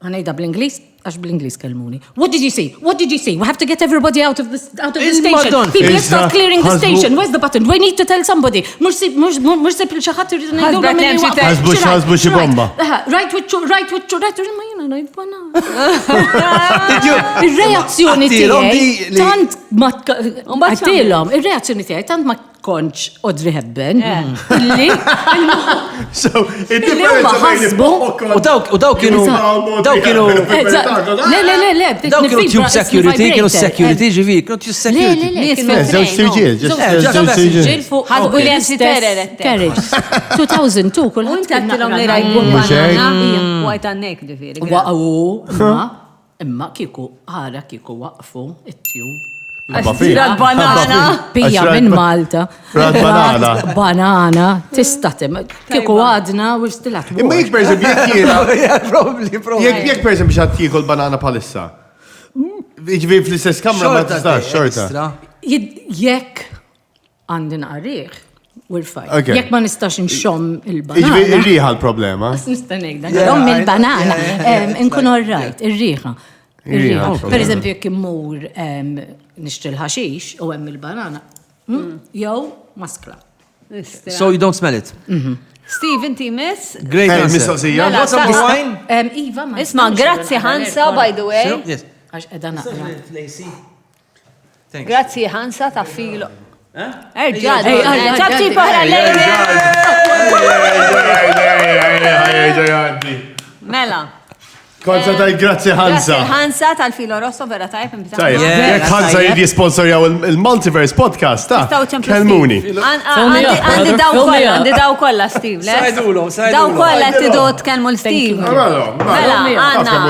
Ħanejda bl-Inglis, għax bl-Inglis kelmuni. What did you say? What did you say? We have to get everybody out of the station. Madonna. People, let's start clearing the station. Where's the button? Do I need to tell somebody? Mux sepil xaħat irridu ngħidu Ħasbek hemm xi Ħasbu xi bomba. Right with ma jiena ngħid banana. Ir-reazzjoni tiegħi tant ma għattilhom, ir-reazzjoni tiegħi tant ma konċ Audrey Hepburn. Illi So, huma ħasbu. U daw kienu Le, daw kienu tube security, kienu security ġivi, kienu tube security. Ħasbu li hemm xi terror. Carriage. 2002, U kulħadd inti għattilhom li rajbu banana, white għannek ġifieri. Imma kieku waqfu it-tube. Rat banana. Pija minn Malta. Rat banana. Banana. Tistatem. Kieku għadna u stilat. Imma jek per eżempju jek jiena. Probably. Jek per eżempju xatt jiekol banana palissa. Iġvi fl-istess kamra ma tistax, xorta. Jekk għandin qarriħ, we're fine. Okay. Jekk ma nistax nxom il-banana. Iġvi ir-riħa l-problema. Nistanek da. Għom il-banana. Nkun all right, ir-riħa. Per eżempju, jekk immur nixtri l-ħaxix u hemm il-banana, jew maskla. So you don't smell it? Steve, inti miss? Great answer. Mistoqsija. What's up the wine? Iva, ma. Isma, grazzi Hansa, by the way. Yes. Għax edha naqra. Grazzi Hansa ta' filo. Ej, ċabċi poħra lejni. Mela. Konza taj grazzi Hansa. Grazzi Hansa tal-filo rosso vera tajb. Tajb, jek Hansa jidi sponsorjaw il-Multiverse podcast, ta' kelmuni. Għandi daw kolla, Steve. Sajdulhom. Daw kolla t-tidu tkellmu l-Steve. Mela,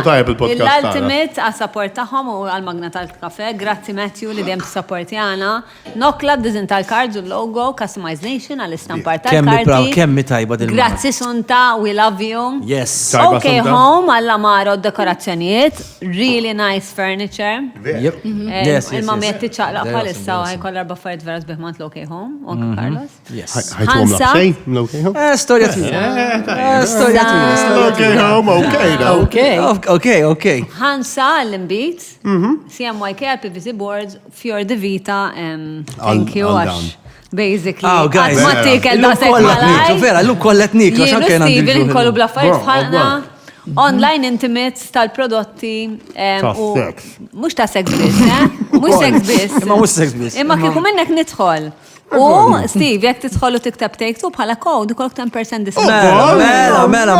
tajb il-podcast. l-ultimate għas-support taħħom u għal-magna tal-kafe. Grazzi Matthew li dem t-supporti għana. Nokla d-dizin tal-cards u l-logo, Customized Nation għal-istampar tal-karti. Kemmi tajba dil-mar. Grazzi Sunta, we love you. Yes. Okay, home, għall-amaro d-dekorazzjonijiet, really nice furniture. Yep. Yes. Il-mamietti ċaqlaq palissa u ħajkoll arba fajt veras biħmant l-Okay Home, Uncle Carlos. Yes. ħajtuhom laqxej, l-Okay Home? Storja twila. Storja twila. Okay Home, Okay. Hansa l-imbit, CMYK għal-PVC boards, Fjord de Vita, thank you għax. Basically, Oh, guys. għatmatik el-dasek malaj. Vera, l-lum kollet nikla. Jienu Steve, l-inkollu bla-fajt bħalna. Online intimates tal-prodotti mux ta' sex bis, mux sex bis. Imma mux sex bis. Imma kieku minnek nidħol. U Steve, jek tidħol u tikteb take two bħala code, ikollok 10% discount. Mela.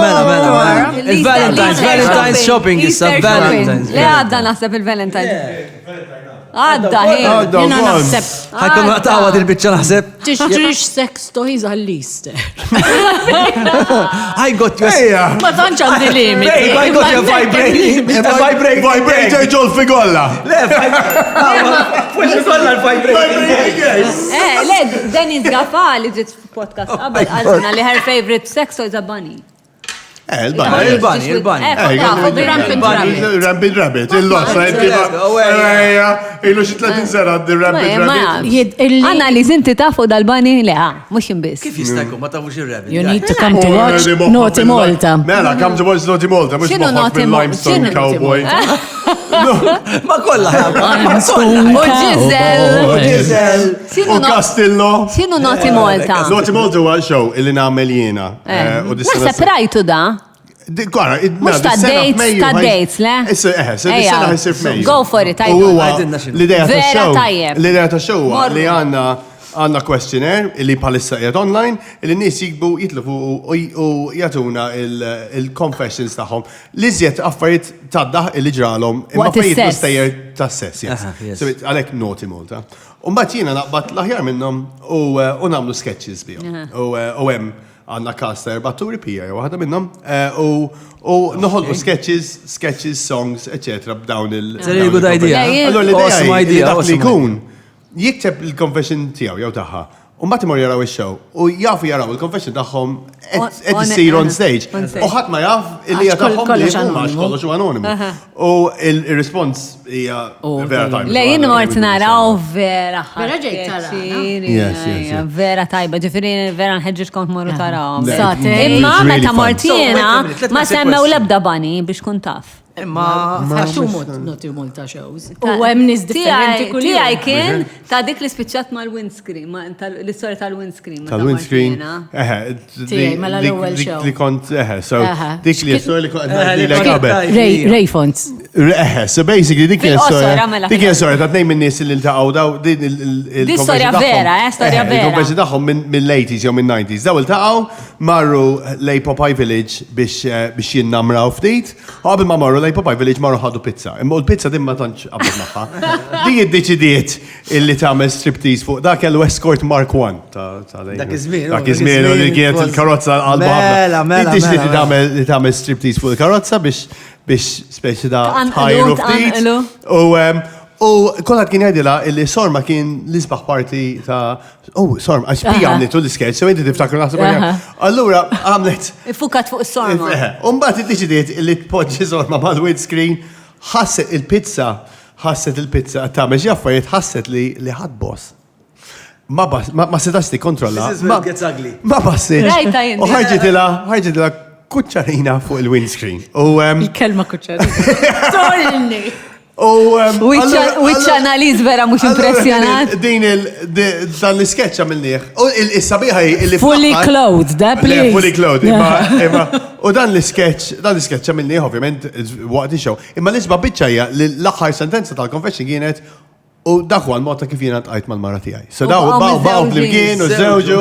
Il-Valentine's shopping issa, Valentine's. Le għadda naħseb il-Valentine's. Għadda, Jena naħseb. ħajkun naqtawa dil-bicċa naħseb. Tixtrix sex toys għall-Easter. I got you. Ma tantx għandi limit. I got you vibrating. Vibrator ġol figolla. Fux kolla l-vibrating. Le, Dennis Gaffa li ġit podcast qabel għaltina li her favorite sex toys a bunny. Il-bunny. Rampid Rabbit, il-lossa, ilu xi 30 sena għaddi Rampid Rabbit. Għanna li zinti tafu dal-bunny li mux jimbis. Kif jistajku, ma tafux il-rabbit? You need to come to watch Naughty Malta. Mela, come to watch Naughty Malta, mux X'inhu moħħok Naughty bil-limestone cowboy. Ma kolla U Giselle. U Castillo. Xinu Naughty Malta? Naughty Malta huwa show illi nagħmel jiena. Naħseb rajtu da? Mux ta' dates, le? Is-sena ħisir f'Mejju. Go for it, L-idea Vera tajjeb. L-idea ta' show li għanna questionnaire li palissa qiegħed online li n-nies jikbu jitlufu u jagħtuna il-confessions tagħhom li żjed affarijiet taddaħ li ġralhom imma affarijiet mistejjer tas-sess. Għalhekk Naughty Malta. U mbagħad jiena naqbad l-aħjar minnhom u nagħmlu sketches bihom. U hemm għandna casta erbaturi pija waħda minnhom u noħolqu sketches, songs, etc. b'dawn il- Very good idea. Allora Awesome l-idea idea, dak li awesome jkun jikteb il-confession tiegħu jew tagħha U mbagħad imorru jaraw ix-show. U jafu jaraw il-confession tagħhom qed isir on stage. U ħadd ma jaf illi hija tagħhom li huma kollox huwa anonimu. U il-response hija vera tajba. Le jien mort naraw vera. Vera ġejt tara. Vera tajba, ġifieri vera nħeġġitkom tmorru taraw. Satej. Imma It's really meta fun. mortina So, ma semmew l-ebda bani biex kun taf. Imma Għaxu noti multa shows. U hemm nies differenti kull Tijaj kien ta' dik li spiċċat ma' l-windscreen, l-istoria tal-windscreen. Tal-windscreen. Tiegħi mela l-ewwel show. Li kont, so dik li s-sor li kont li li qabel. Ray Fonts. So basically dik hija Fil-qosor, s-sor. għamela Dik hija s-sor ta' tnejn minn nies li ltaqgħu daw din Di storja vera, storja vera. Il-konversi tagħhom mill-80s jew min-90s. Daw iltaqgħu marru lej Popeye Village biex jinnamraw ftit. Qabel ma marru lej Popeye Village marru ħadu pizza. Imma l-pizza din ma tantx qabel magħha. Dik iddeċidiet illi tagħmel striptease fuq dak kellu escort Mark 1 ta' Dak iż-żmien, Dak iż-żmien u li kienet il-karozza Mela, mela, Iddeċidiet li tagħmel striptease fuq il-karozza biex speċi da tħajru ftit. U kolħat kien jgħidila illi Sorma kien l-isbaħ parti ta' Sorma, għax bija għamletu l-sketch, so inti tiftakru naħseb għanja. Allura għamlet. Fukat fuq is-sorma. Umbat id-deċidiet illi tpoġġi Sorma mal-windscreen, ħasset il-pizza, ta' meġi affarijiet ħasset li ħad boss. Ma setax ti kontrolla. This is where it gets ugly. Ma bassi. Rajta jien. U ħarġitila kuċċarina fuq il-windscreen. Il-kelma kuċċarina. Torni. Which analiz vera mux impressionat. Din dan l-sketch għamilniħ. U il-sabiħa illi Fully clothed, da please. Fully clothed, u dan l-sketch għamilniħ, ovvjament, waqt il-show. Imma l-isba bieċajja l-axħar sentenza tal-confession kienet u dak huwa l-mod ta' kif jiena tqajt mal-mara tiegħi. So daw baw flimkien u żewġu,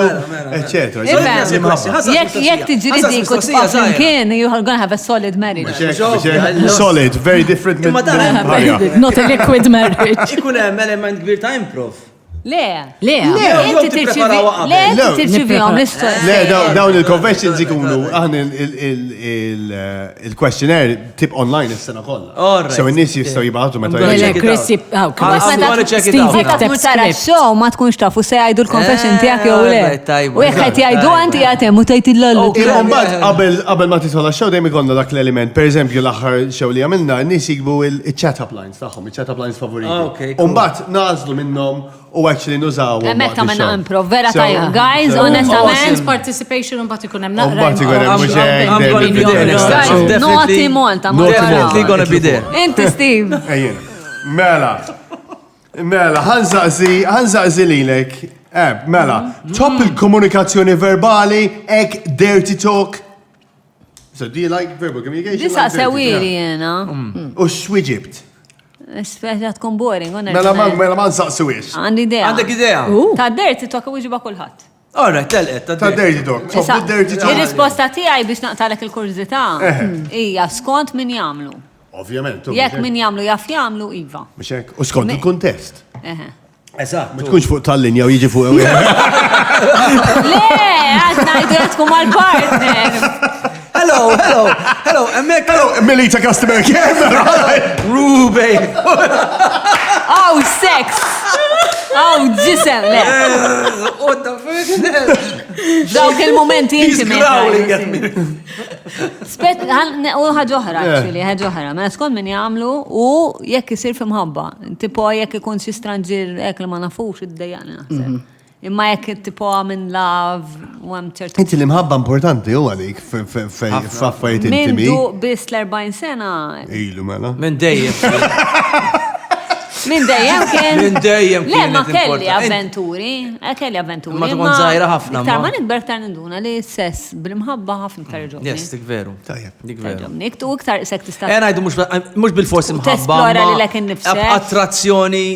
eċetera. Jekk tiġri dik u tbaq flimkien, you are gonna have a solid marriage. Solid, very different. Not a liquid marriage. Ikun hemm element kbir ta' improv. Le, inti tirċivihom l-istorja. Le, dawn il-confessions ikunu aħna il-questionnaire tip online is-sena kollha. So in-nies jistgħu jibgħatu meta Meta show ma tkunx tafu se jgħidu l-confession tiegħek jew le. U jekk qed jgħidu anti għatem u tgħidillu. Qabel ma titħol show dejjem ikollna dak l-element. Pereżempju l-aħħar show li għamilna, n-nies jikbu il-chat-up lines tagħhom, il-chat-up lines favoriti. U mbagħad nażlu minnhom u actually nużaw. Emmek ta' menna improv, vera tajja. Guys, honestament. Participation un bat ikun hemm I'm gonna be there next time. Noti Malta, Definitely gonna be there. Inti Steve. Mela, ħanżaqsi lilek. Mela, top il-komunikazzjoni verbali, ek dirty talk. So do you like verbal communication? Disa sewiri jena. U x'wiġibt? Speċa tkun boring, Mela ma nsaqsuwiex. Għandi idea. Għandek idea? Ta' dirty talk u iġiba kulħadd. Alright, telqet. Ta' dirty talk. Top dirty talk. Ir-risposta tiegħi biex naqtalek il-kurzità hija skont min jagħmlu. Ovvjament. Jekk min jagħmlu jaf jagħmlu iva. Mhux hekk. U skont il-kuntest. Eżatt. Ma tkunx fuq tal-linja u jiġi fuq. Le, għad ngħidu qed tkun mal-partner. Hello, emmek. Hello, Melita customer care. Ruby. Oh, sex. Oh, ġisem, le. What the fuck? Dawk il-momenti He's intimi. growling at me. U ħagħuħra, actually, ħagħuħra. Ma skont min jgħamlu u jekk jisir fi mħabba. Tipo jekk ikun xi stranġir ek li ma nafux id-dejjani naħseb. Imma jekk tipo minn love u hemm ċertu. Inti li mħabba importanti u għalik f'affarijiet intimi. Mindu biss l-40 sena. Ilu mela. Minn dejjem. Min dejjem kien. Min dejjem Le, kienet ma kelli importanti. avventuri. Kelli avventuri. Ma tkun żgħira ħafna, Iktar ma. ma nikber iktar ninduna li sess bil-mħabba ħafna iktar ġobni. Yes, dik veru. Tajjeb. Dik veru. Ġobni, tu iktar sek tista' Ngħidu mhux bil-forsi mħabba. tesplora lilek innifsek. Attrazzjoni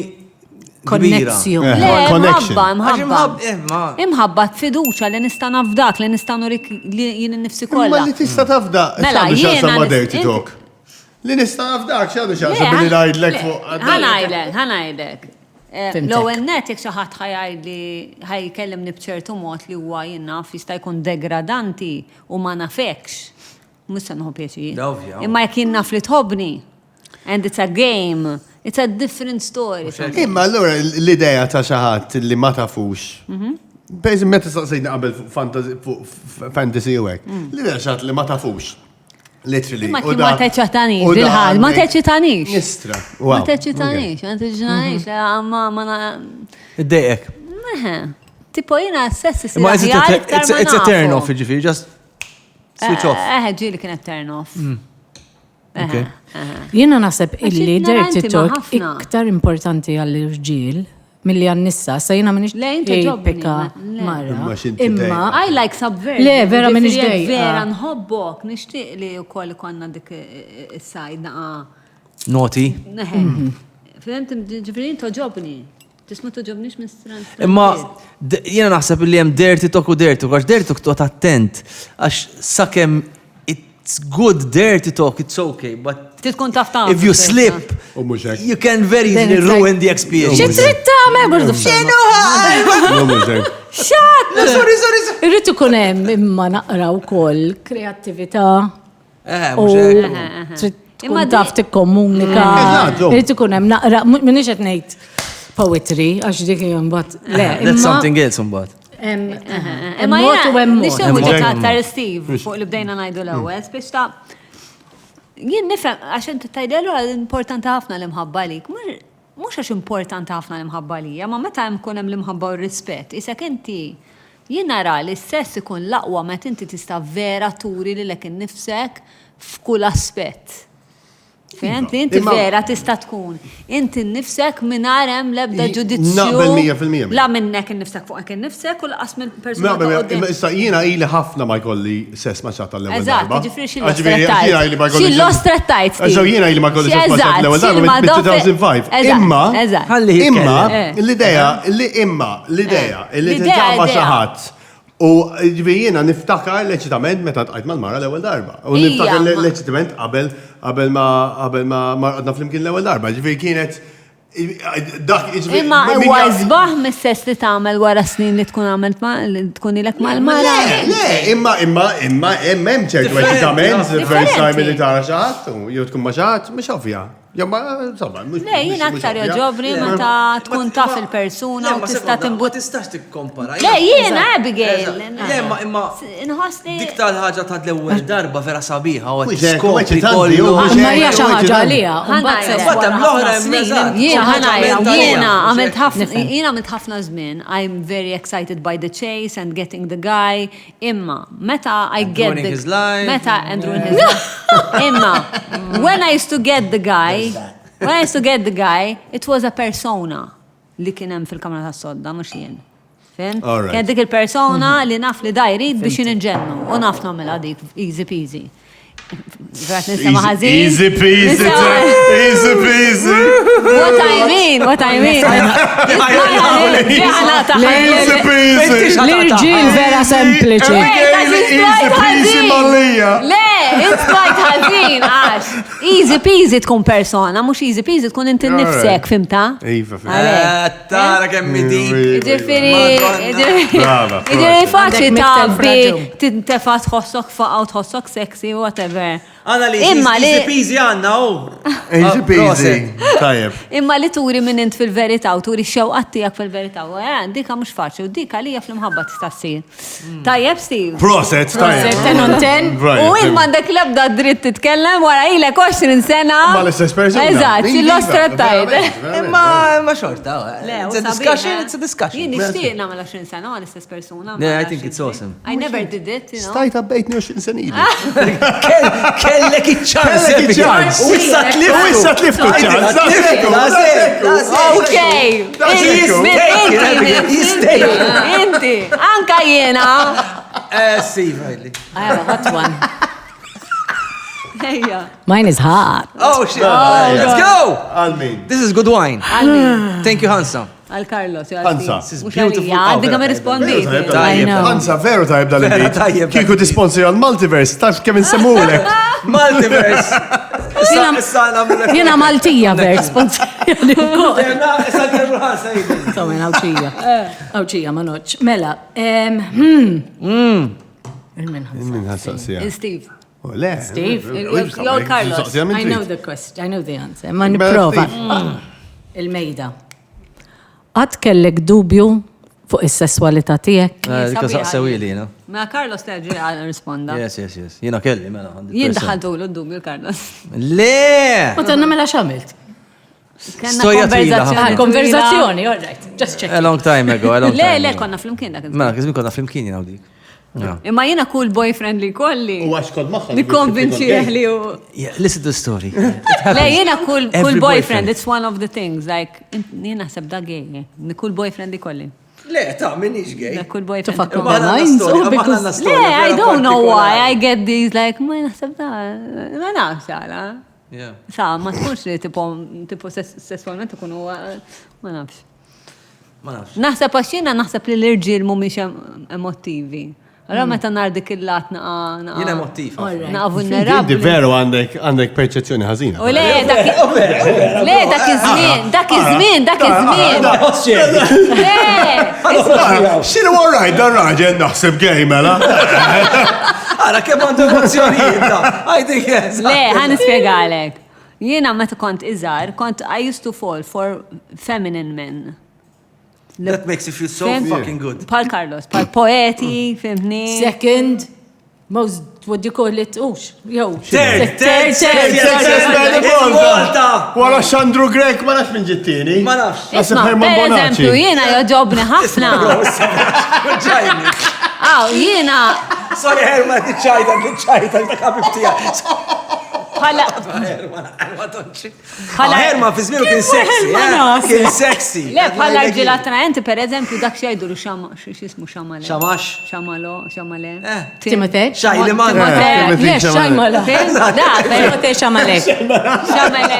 kbira. Connection. Le, Connection. mħabba. Imħabba fiduċa li nista' nafdak, li nista' nurik li jien innifsi Ma kollha. li tista' tafda. Mela, x'għandu x'aqsam jiena ma' dirty inti- talk. Li nista' nafdak x'għandu x'aqsam billi ngħidlek fuq. ħanajdlek. L-ewwel net jekk xi ħadd ħajkellimni b'ċertu mod li huwa jinnaf jista' jkun degradanti u ma nafekx. Mhux se nħu pjaċir. Ovvja. Imma jekk jien naf li tħobbni. And it's a game. It's a different story. Imma allura l-idea ta' xi ħadd li ma tafux Bejżim meta saqsejna qabel fantasy u hekk. L-idea xat li ma tafux. Literally. Ma kien ma teċċatanix, il-ħad, ma teċċatanix. Nistra. Ma teċċatanix, ma teċċatanix, ma Id-dejek. Tipo jina s-sessi It's a turn off, ġifiri, just switch off. Ġili kienet turn off. Okay. Jiena naħseb illi ignoranti dirty ma' talk ħafna. iktar importanti għall-irġiel milli għan-nissa, sa jiena minix Le, inti ġobni, pika le. marra. Imma x'inti Imma I like subvert. Le, vera minix dej. Vera nħobbok, nishtiq li u koll konna dik is-sajd naqa. Naughty. Fimt, ġifiri toġobni. Tisma toġobnix minn stran. Imma jiena naħseb li hemm dirty talk u dirty talk, għax dirty talk tuqgħod attent, għax sakemm it's good dirty talk, it's okay, but Titkun taf ta' if you slip, U mhux hekk. you can very easily ruin the experience. xi trid tagħmel burdu f'xinu No mhux hekk. Xat! Sorry. Irrid ikun hemm imma naqra wkoll kreattività u Mhux hekk. trid Imma tkun taf tikkomunika. Eżatt, Irrid ikun hemm naqra minix qed ngħid poetry għax dik imbagħad le. That's something else imbagħad. Hemm mod u hemm mod. Nixtieq Hemm ġa mod. aktar Steve fuq li bdejna ngħidu l-ewwel biex ta' jien nifhem għax inti tajdelu importanti ħafna l-imħabba lik. Mhux għax importanti ħafna l-imħabba lija, ma meta hemm kun hemm l-imħabba u r-rispett. Isek inti jien nara li s-sess ikun l-aqwa meta inti tista' vera turi lilek innifsek f'kull aspett. Fehmt li inti vera tista' tkun. Inti nnifsek mingħajr hemm l-ebda ġudizzju. Naqbel 100%. La minnek innifsek fuq innifsek u laqas minn persuna. Imma issa jiena ili ħafna ma jkolli sess ma xatta l-ewwel Eżatt, darba. ġifri xillo strettajt. Għaxaw jiena ili ma kolli sess ma xatta l-ewwel darba minn 2005. Imma l-idea li tinġabba xi ħadd. U jiena niftakar leċitament meta tqajt mal-mara l-ewwel darba. U niftakar leċitament qabel ma marqadna flimkien l-ewwel darba. Ġifieri kienet dak Imma huwa żbaħ mis-sess li tagħmel wara snin li tkun għamilt li tkun ilek mal-mara. Le, imma hemm ċertu eċitament first time li tara xi ħadd u jew tkun ma xi ħadd mhux ovvja. Le, jien aktar joġobni meta tkun taf il-persuna u tista' timbut. tistax tikkompara. Le, jien Abigail. Le, imma Inħossni. dik tal-ħaġa ta' l-ewwel darba vera sabiħa u Mhux hekk, skopri eċitanti, kollu. u mhux Ma hija xi ħaġa għalija. Fatem l-oħra eżatt. Jiena għamilt ħafna żmien. I'm very excited by the chase and getting the guy. Imma meta I get ruining his life. Meta and ruin his life. Imma when I used to get the guy, it was a persona li kien hemm fil-kamra tas-sodda mhux jien. Fehmt? All right. Kien dik il-persona li naf li dajrid biex inġennu u naf nagħmilha dik easy peasy. Għat nisema ħażin. Easy peasy. What I mean. Easy peasy. L-irġiel vera sempliċi. Easy peasy mallija. Le, it's quite ħażin, għax. Easy peasy tkun persona, mhux easy peasy tkun inti nifsek, fimta? Iva, Tara kemm dik. Brava. Ġifiri faċi Għandek tabbi, miktar tintefa tħossok faqa u tħossok sexy, whatever. Għana li Imma li- easy peasy għanna u. Easy peasy. Tajjeb. Imma li turi minn int fil-verità u turi xewqat tiegħek fil-verità. Dika mhux faċli u dika li fl-imħabba tista' ssir. Tajjeb, Steve. Proset, tajjeb. 10 on 10. U m'għandek l-ebda dritt titkellem wara ilek 20 sena. Ma l-istess persuna. Eżatt, xillo strettajt. Imma xorta. Le, It's a discussion, it's a discussion. Jien nixtieq nagħmel 20 sena ma l-istess persuna. Yeah, I think it's awesome. I never did it, you know. Stajt għabbejtni 20 senili. Kellek iċ-ċans. Kellek iċ-ċans. U issa tliftu. U issa tliftu ċans. Okay. Inti, anka jena. Steve, rightly. I have a hot one. Ejja. Mine is hot. Oh, shit. Let's go. Għal-min. This is good wine. Thank you, Hansa. Għal-Carlos. Hansa. This is beautiful. Għaddi għam rispondi. I know. Anza, veru tajb Vera dal-limit. tajjeb. Kiku tisponsor għal-multiverse, taf kemm insemmulek. Multiverse. Issa namlu. Jena Maltija ver, sponsorjali. Issa kemmu Hansa jibbi. Tomen, għawċija, ma noċ. Mela, Min ħassaqsija. Steve. Le. Steve, Jew Carlos. I know the question, I know the answer. Ma niprofa. Il-mejda. Għad kellek dubju Fuq is-sesswalità tiegħek. Dika saqsewili, jina. Ma Carlos terġi għal risponda. Yes. Jina kelli, mela. Jien daħaltu l-dubju Carlos. Le! Ma tanna mela x'għamilt? Storja twila ħafna. Konverzazzjoni, all right. Just check. A long time ago, Le, konna flimkien dak. Mela, kizmin konna flimkien jina u dik. Imma jiena cool boyfriend li kolli. U għax kod maħħa. Nikonvinċieħ li u. Listen to the story. Le, jiena cool Every boyfriend, it's one of the things. Like, jiena seb da gay. Cool boyfriend li kolli. Le, ta' minniġ gay. Cool boyfriend. Tufakku lines, Le, I don't know why I get these like, ma naħseb da, ma nafx għala. Sa, ma tkunx li tipo sessualment ikunu, ma nafx. Naħseb għax jiena naħseb li l-irġiel mhumiex emotivi. Allora meta nar dik il-lat naqa. Jiena emotiv. Naqa vulnerabli. Di veru għandek perċezzjoni ħażina. U le, dak iż-żmien. Xinu għarrajt, dan raġel naħseb gay mela. Għara, kemm għandu emozjonijiet da. I think yes. Le, ħan ispjegalek. Jiena meta kont iżgħar, I used to fall for feminine men. That makes you feel so fucking good. Pal Carlos, pal poeti, fimni. Second, most, what do you call it? Ux, jow. Third. Wara Xandru Grek ma nafx minn ġittini. Ma nafx. Isma, per eżempju, jiena joġobni ħafna. Jiena. Sorry, Herman, t-ċajta, ta' kabib tija. Herman, fi zminu kien sexy. Kien sexy. Le, bħala ġil attraenti, per eżempju, dak xajdu lu xismu xamale. Xamax? Xamale. Timotej? Xajliman. Le, xajmala. Timotej xamale.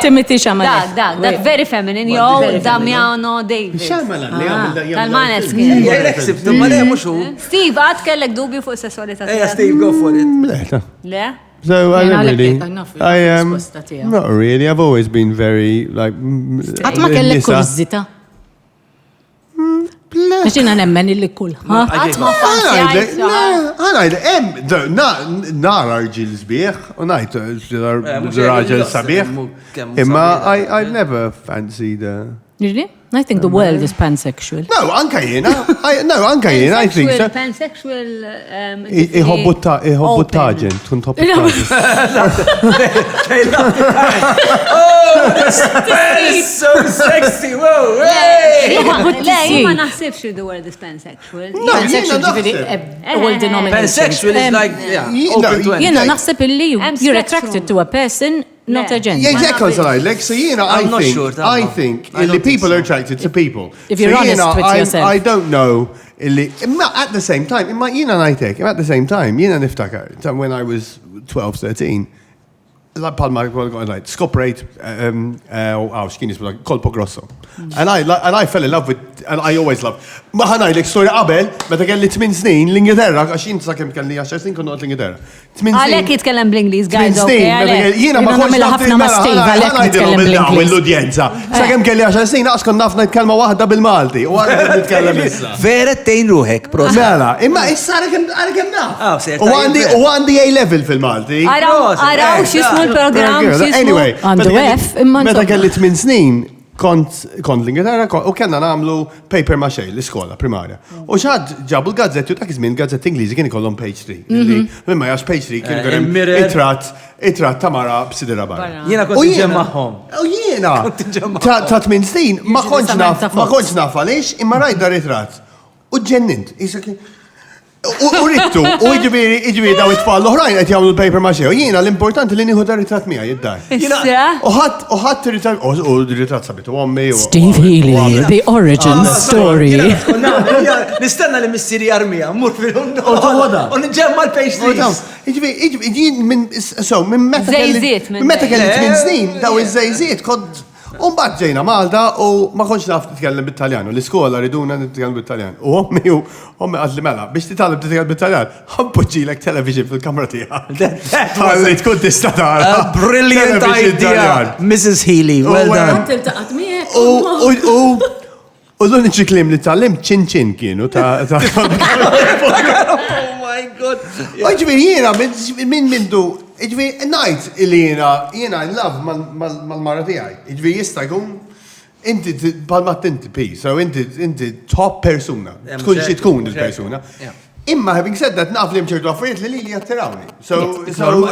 Timotej xamale. Dak very feminine, jow, Damiano David. Xamala, Tal-Maneski. Jeleksib, ma le, muxu. Steve, għad kellek dubju fuq sessualità. Eja, Steve, go for it. Le? So I don't really. I am not really. I've always been very like. Għatma kellek kurizzita? Għaxina nemmen illi kull. Għatma nara rġil sbieħ, u najt raġel sabiħ. Imma I've never fancied. Really? I think the world is pansexual. No, anka jena, I think so. Pansexual. Iħobbu taġen, tkun tħobbu Oh, this is so sexy, wow. Le, jima naħsibx the word is pansexual. Pansexual ġifiri, all denominations. Pansexual is like, open to anything. Jena naħseb illi you're attracted to a person, not a gender. Yeah, exactly what I like. So, I think people are attracted to people. If you're honest with yourself. I don't know. At the same time, at the same time, niftakar, when I was 12, 13, like Palma, like Scoprate, xkien jisbu, Colpo Grosso. And I fell in love with, and I always love. Ma ħanajdlek storja qabel, meta kelli 8 snin l-Ingilterra, għax jien sakemm kelli 10 snin kont l-Ingilterra. Għalek jitkellem bl-Ingliż, guys, Jiena ma konx ħafna ma Steve, għalek jitkellem bl-Ingliż. L-udjenza. Sakemm kelli 10 snin, naqs kont naf nitkellma waħda bil-Malti, u għalek nitkellem issa. Vera tejn ruħek, prosa. Mela, imma issa għalek naf. U għandi A-level fil-Malti. Araw xismu l-program, Anyway, Għandu F, imma meta kelli 8 snin, kont l-Ingilterra u kellna nagħmlu paper mache l-iskola primarja. U xaħad ġabu l-gazzetti u dak iż-żmien gazzetti Ingliżi kien ikollhom page 3. Mimma jax page 3 kien ikollhom itrat ta' mara b'sidra barra. Jiena kont inġem magħhom. U jiena ta' 8 snin ma kontx naf għaliex imma rajt dar itrat. U ġennint. U rittu, u iġviri daw it-tfal l-oħrajn għet jgħamlu l-paper maċe, u jiena l-importanti li nieħu dar ritrat mija jiddar. U ħadd ritrat, u ritrat sabitu għommi. Steve Healy, the origin story. Nistenna li missiri armija, mur fil-un. U nġemma l-page meta kelli 8 snin, daw iż-żejżiet, kod. Mbagħad ġejna Malta u ma kontx naf titkellem bit-Taljan, u l-iskola riduna nitkellem bit-Taljan. U ommi qalt li mela biex titgħallem titkellem bit-Taljan, ħampoġġilek television fil-kamra tiegħek. Ħalli tkun tista' tara. Brilliant idea, Mrs. Healy, well done. U l-uniċi klim li tgħallim ċin kienu ta' Ġifieri jiena minn mindu, ġifieri ngħid li jiena in love mal-mara tiegħi. Ġifieri jista' jkun Inti, palma tinti pi, so inti top persuna. Tkun xi tkun il-persuna. Imma having said that, naf li mċertu affarijiet li li jattirawni.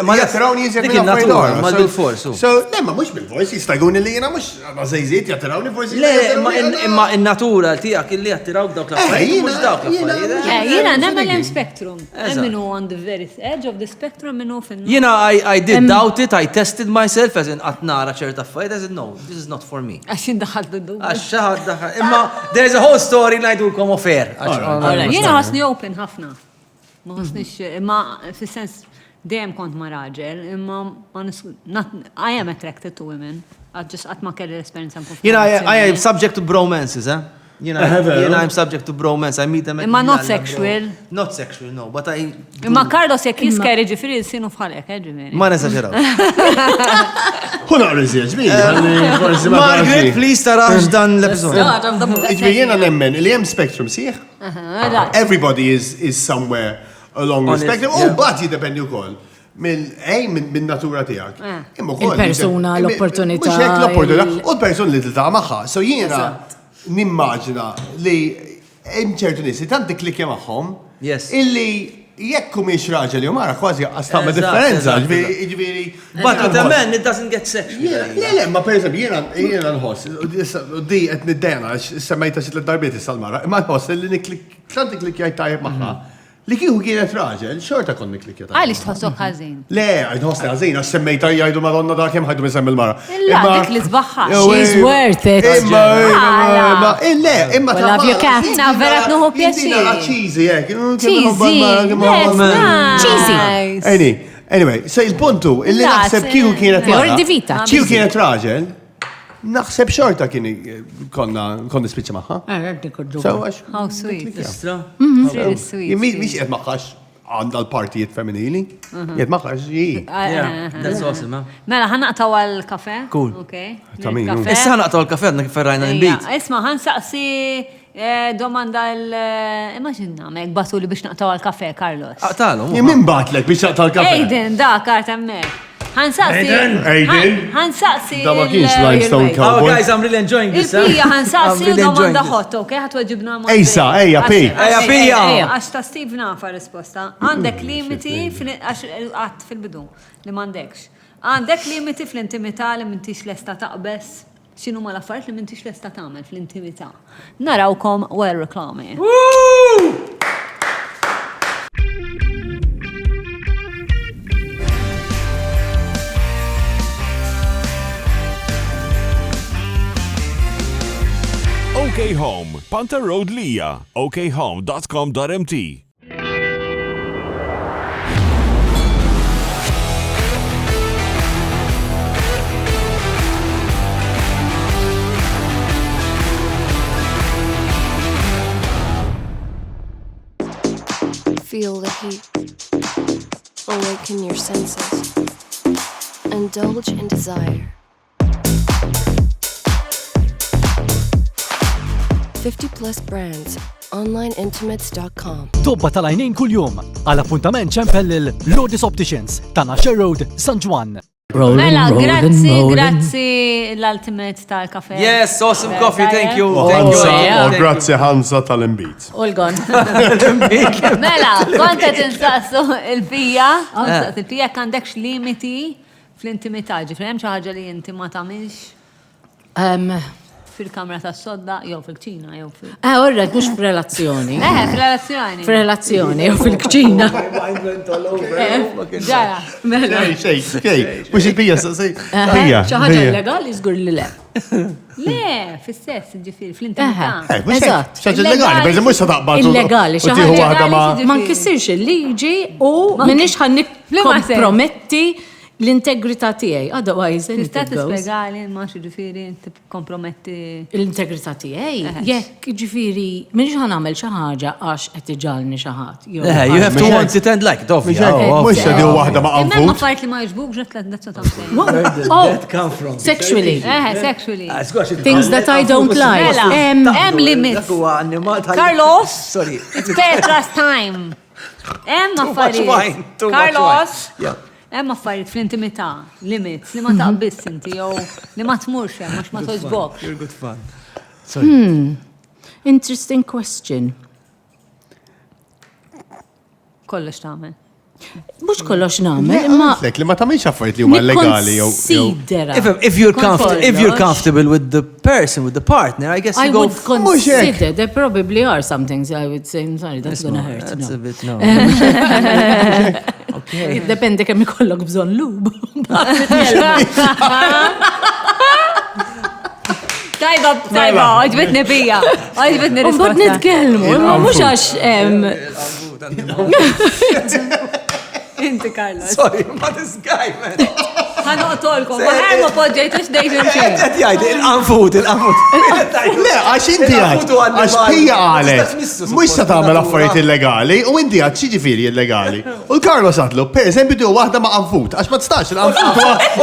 Ma jattirawni jizjed minn affarijiet oħra. Ma bil-fors. So, lemma, mux bil-fors, jistajguni li jena mux għazajziet jattirawni forsi. Le, imma il-natura tijak li jattiraw dawk l-affarijiet, mux dawk l-affarijiet. Jena, nemmel hemm spectrum. Minu on the very edge of the spectrum, minu fin. Jena, I did doubt it, I tested myself, as in għatnara ċerta affarijiet, as in no, this is not for me. Għaxin daħalt biddu. Għaxħad daħal. Imma, there's a whole story najdulkom offer. Jena ħasni open ħafna. Ma ħasnix, imma fil-sens dejjem kont ma raġel, imma I am attracted to women. Għat ma kelli l-esperienza. I am subject to bromances, eh? I'm subject to bromance. I meet them at imma not sexual. Not sexual, no, but I... Imma Carlos jek jiskeri ġifiri jissinu fħalek, ġifiri. Ma nesagġeraw. Huna rriżieġ, Margaret, please tarax dan l-episod. Ġbir jena nemmen, li jem spectrum siħ? Everybody is somewhere along the spectrum. Oh, but jidependi u koll. Min-natura tijak. Il-persuna, l-opportunità. U l-persuna li t-ta' maħħa. So jiena nimmaġina li imċertu nisi, tanti klikja maħħom, illi jekku miex raġel jom għara kważi għastama differenza. Ġviri. But with a man, it doesn't get sexual. Le, ma per eżempju, jiena nħoss, di għet niddena, semmejta xit l-darbiet sal-mara, ma nħoss li tanti klikja tajib maħħa. Li kieku kienet raġel, xorta konni klikja tajib. Għalix tħossok ħazin. Le, nħossni ħazin, għax semmejta jgħidu madonna da kem ħajdu minn il-mara. Illa, dik li zbaħħa. She's worth it. Imma Well, have you cat? Na, vera tnuħu pjaċir. Cheesy, jek. Cheesy. Anyway, so il-puntu, illi naħseb kieku kienet Fior di vita. Kieku kienet raġel, naħseb xorta kien konna spiċa maħħa. How sweet. Istra. Really sweet. Miex jed maħħax għanda l-partijiet femminili. Jed maħħax ji. That's awesome, huh? Mela, ħanaqtaw għal-kafe. Cool. Okay. Tamin. Issa ħanaqtaw l-kafe għadna kif ferrajna l-bit. Isma, ħansaqsi domanda l-immaġinna, mek batu li biex naqtaw għal-kafe, Carlos. Aqtalu. Min batlek biex naqtaw l-kafe? Aiden, da, kart emmek. Ħansaqsi. Da ma kienx limestone Oh, cowboy. guys, I'm really enjoying this. Il-pija ħansaqsi u domanda hot, ok? ħatweġibna ma. Ejsa, ejja, pi. Ejja, pija. Għax ta' Steve nafa risposta. Għandek limiti, għax għat fil-bidu, li mandekx. Għandek limiti fl-intimità li mintix lesta taqbess. Xinu ma l-affarijiet li mintix lesta tagħmel fl-intimità. Narawkom wara reklami. OK Home, Panther Road Lija, okhome.com.mt. Feel the heat. Awaken your senses. Indulge in desire. 50+ brands. onlineintimates.com. Tobba tal-għajnejn kull-jum għal appuntament ċempel il-Lourdes Opticians ta' Nasher Road, San Juan. Mela, grazzi l-ultimate tal-kafe. Yes, awesome coffee, thank you. Grazzi Hansa tal-imbit. Olgon. Mela, kontet instaqsu il-pija, il-pija kandekx limiti fl-intimità, ġifri hemm xi ħaġa li inti ma tagħmilx fil-kamra tas-sodda, jew fil-kċina, jew fil- Orret, mux f'relazzjoni. Fil-relazzjoni. F'relazzjoni, jew fil-kċina. Ġara. Mela. Mux il-pija, pija. ċaħġa illegali, zgur li le. Le, fil-sess, ġifiri, fl-intimità. Eżatt. ċaġa illegali, per mux sa taqbad. Illegali, xaħġa waħda ma. Ma nkissirx il-liġi u minix ħannik komprometti l-integrità tiegħi. Otherwise, Tista' tispjegali ma xi ġifieri tipkomprometti l-integrità tiegħi. Jekk ġifieri minix ħanagħmel xi ħaġa għax qed iġalni xi ħadd. You have to want it and like it, obviously. Mux xedi waħda ma Imma għanfut. affarijiet li ma jġbuk ġet that's what I'm saying. Come from. Sexually. Sexually. Things that I don't like. Mela, hemm limits. Carlos, Sorry. it's Petra's time. Hemm affarijiet. wine, too much Carlos, wine. Yeah. Hemm affarijiet fl-intimità, limits, li ma taqbiss inti jew li ma tmurx hemm għax ma toġbok. You're good fun. Interesting question. Kollox tagħmel. Mhux kollox nagħmel, imma Lek li ma tagħmilx affarijiet li huma legali jew. nikkonsidera. If you're comfortable with the person, with the partner, I guess I you go. would consider there probably are some things I would say, I'm sorry, that's gonna hurt. That's no. a bit no. Okay. Dependi kemm ikollok bżonn lub. Tajba, għajbitni bija. Għajbitni Mbagħad risposta. nitkellmu, imma mhux għax Inti, Carlos. Sorry, ma this guy, man. Ħanoqtolkom, ma poġġejtux dejjem xejn. Qed jgħid il-qanfut. Le, għax inti għax pija għalet, mux sa tagħmel affarijiet illegali, u inti għad xiġifieri illegali. U l-Karlo satlu, per eżempju, tu waħda ma' qanfut, għax ma tistax il-qanfut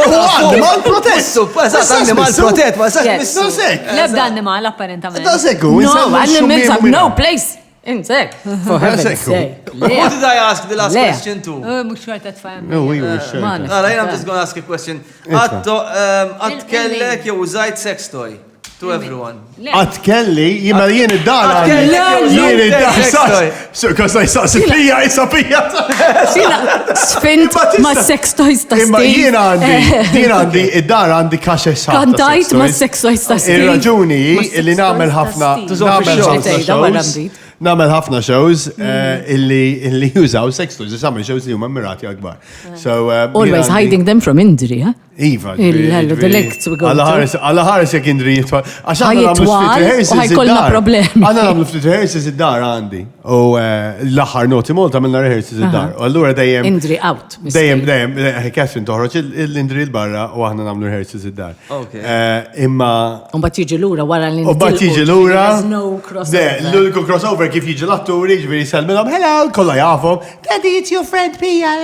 huwa animal protett. Eżatt, animal protett, ma Yes. sax Lebda annimal apparentament. Da sekku, no, animals have no place in sex. For heaven's Sekku. sake. What did I ask the last Le. question to? Mux xorta tfajm. No, we were sure. Man. I'm just gonna ask a question. Għat kellek jew użajt sex toy to everyone. Għat kelli, jima jien id-dar Għad għandi. kellek Jien jew id-dar sex toy. sax. Kos I sax pija, isa pija. Sfint ma' sex toys ta' Imma Steve. jien għandi id-dar għandi kaxe saħta. Kantajt ma' sex toys ta' Steve. Il-raġuni li namel ħafna namel ħafna shows illi jużaw sex toys, namel shows li huma mirati akbar. So Always hiding them from injury, huh? Iva. The legs we go to. Alla ħares jek indri jitwal. Għax għanna namlu Ħajitwal, split rehearsals u ħajkollna id-dar. problemi. Għanna namlu split rehearsals id-dar għandi. U l-axar noti molta għamilna rehearsals id-dar. U allura dejjem. Injury out. Dejjem, Catherine toħroġ l-indri l-barra u għahna namlu rehearsals id-dar. Imma. Umbat jiġi l-ura wara l-intilqu. Umbat jiġi l-ura. There's no crossover. L-uniku crossover kif jiġi l-atturi, ġviri salmilom, hello, kolla jafom, Daddy, it's your friend Pia.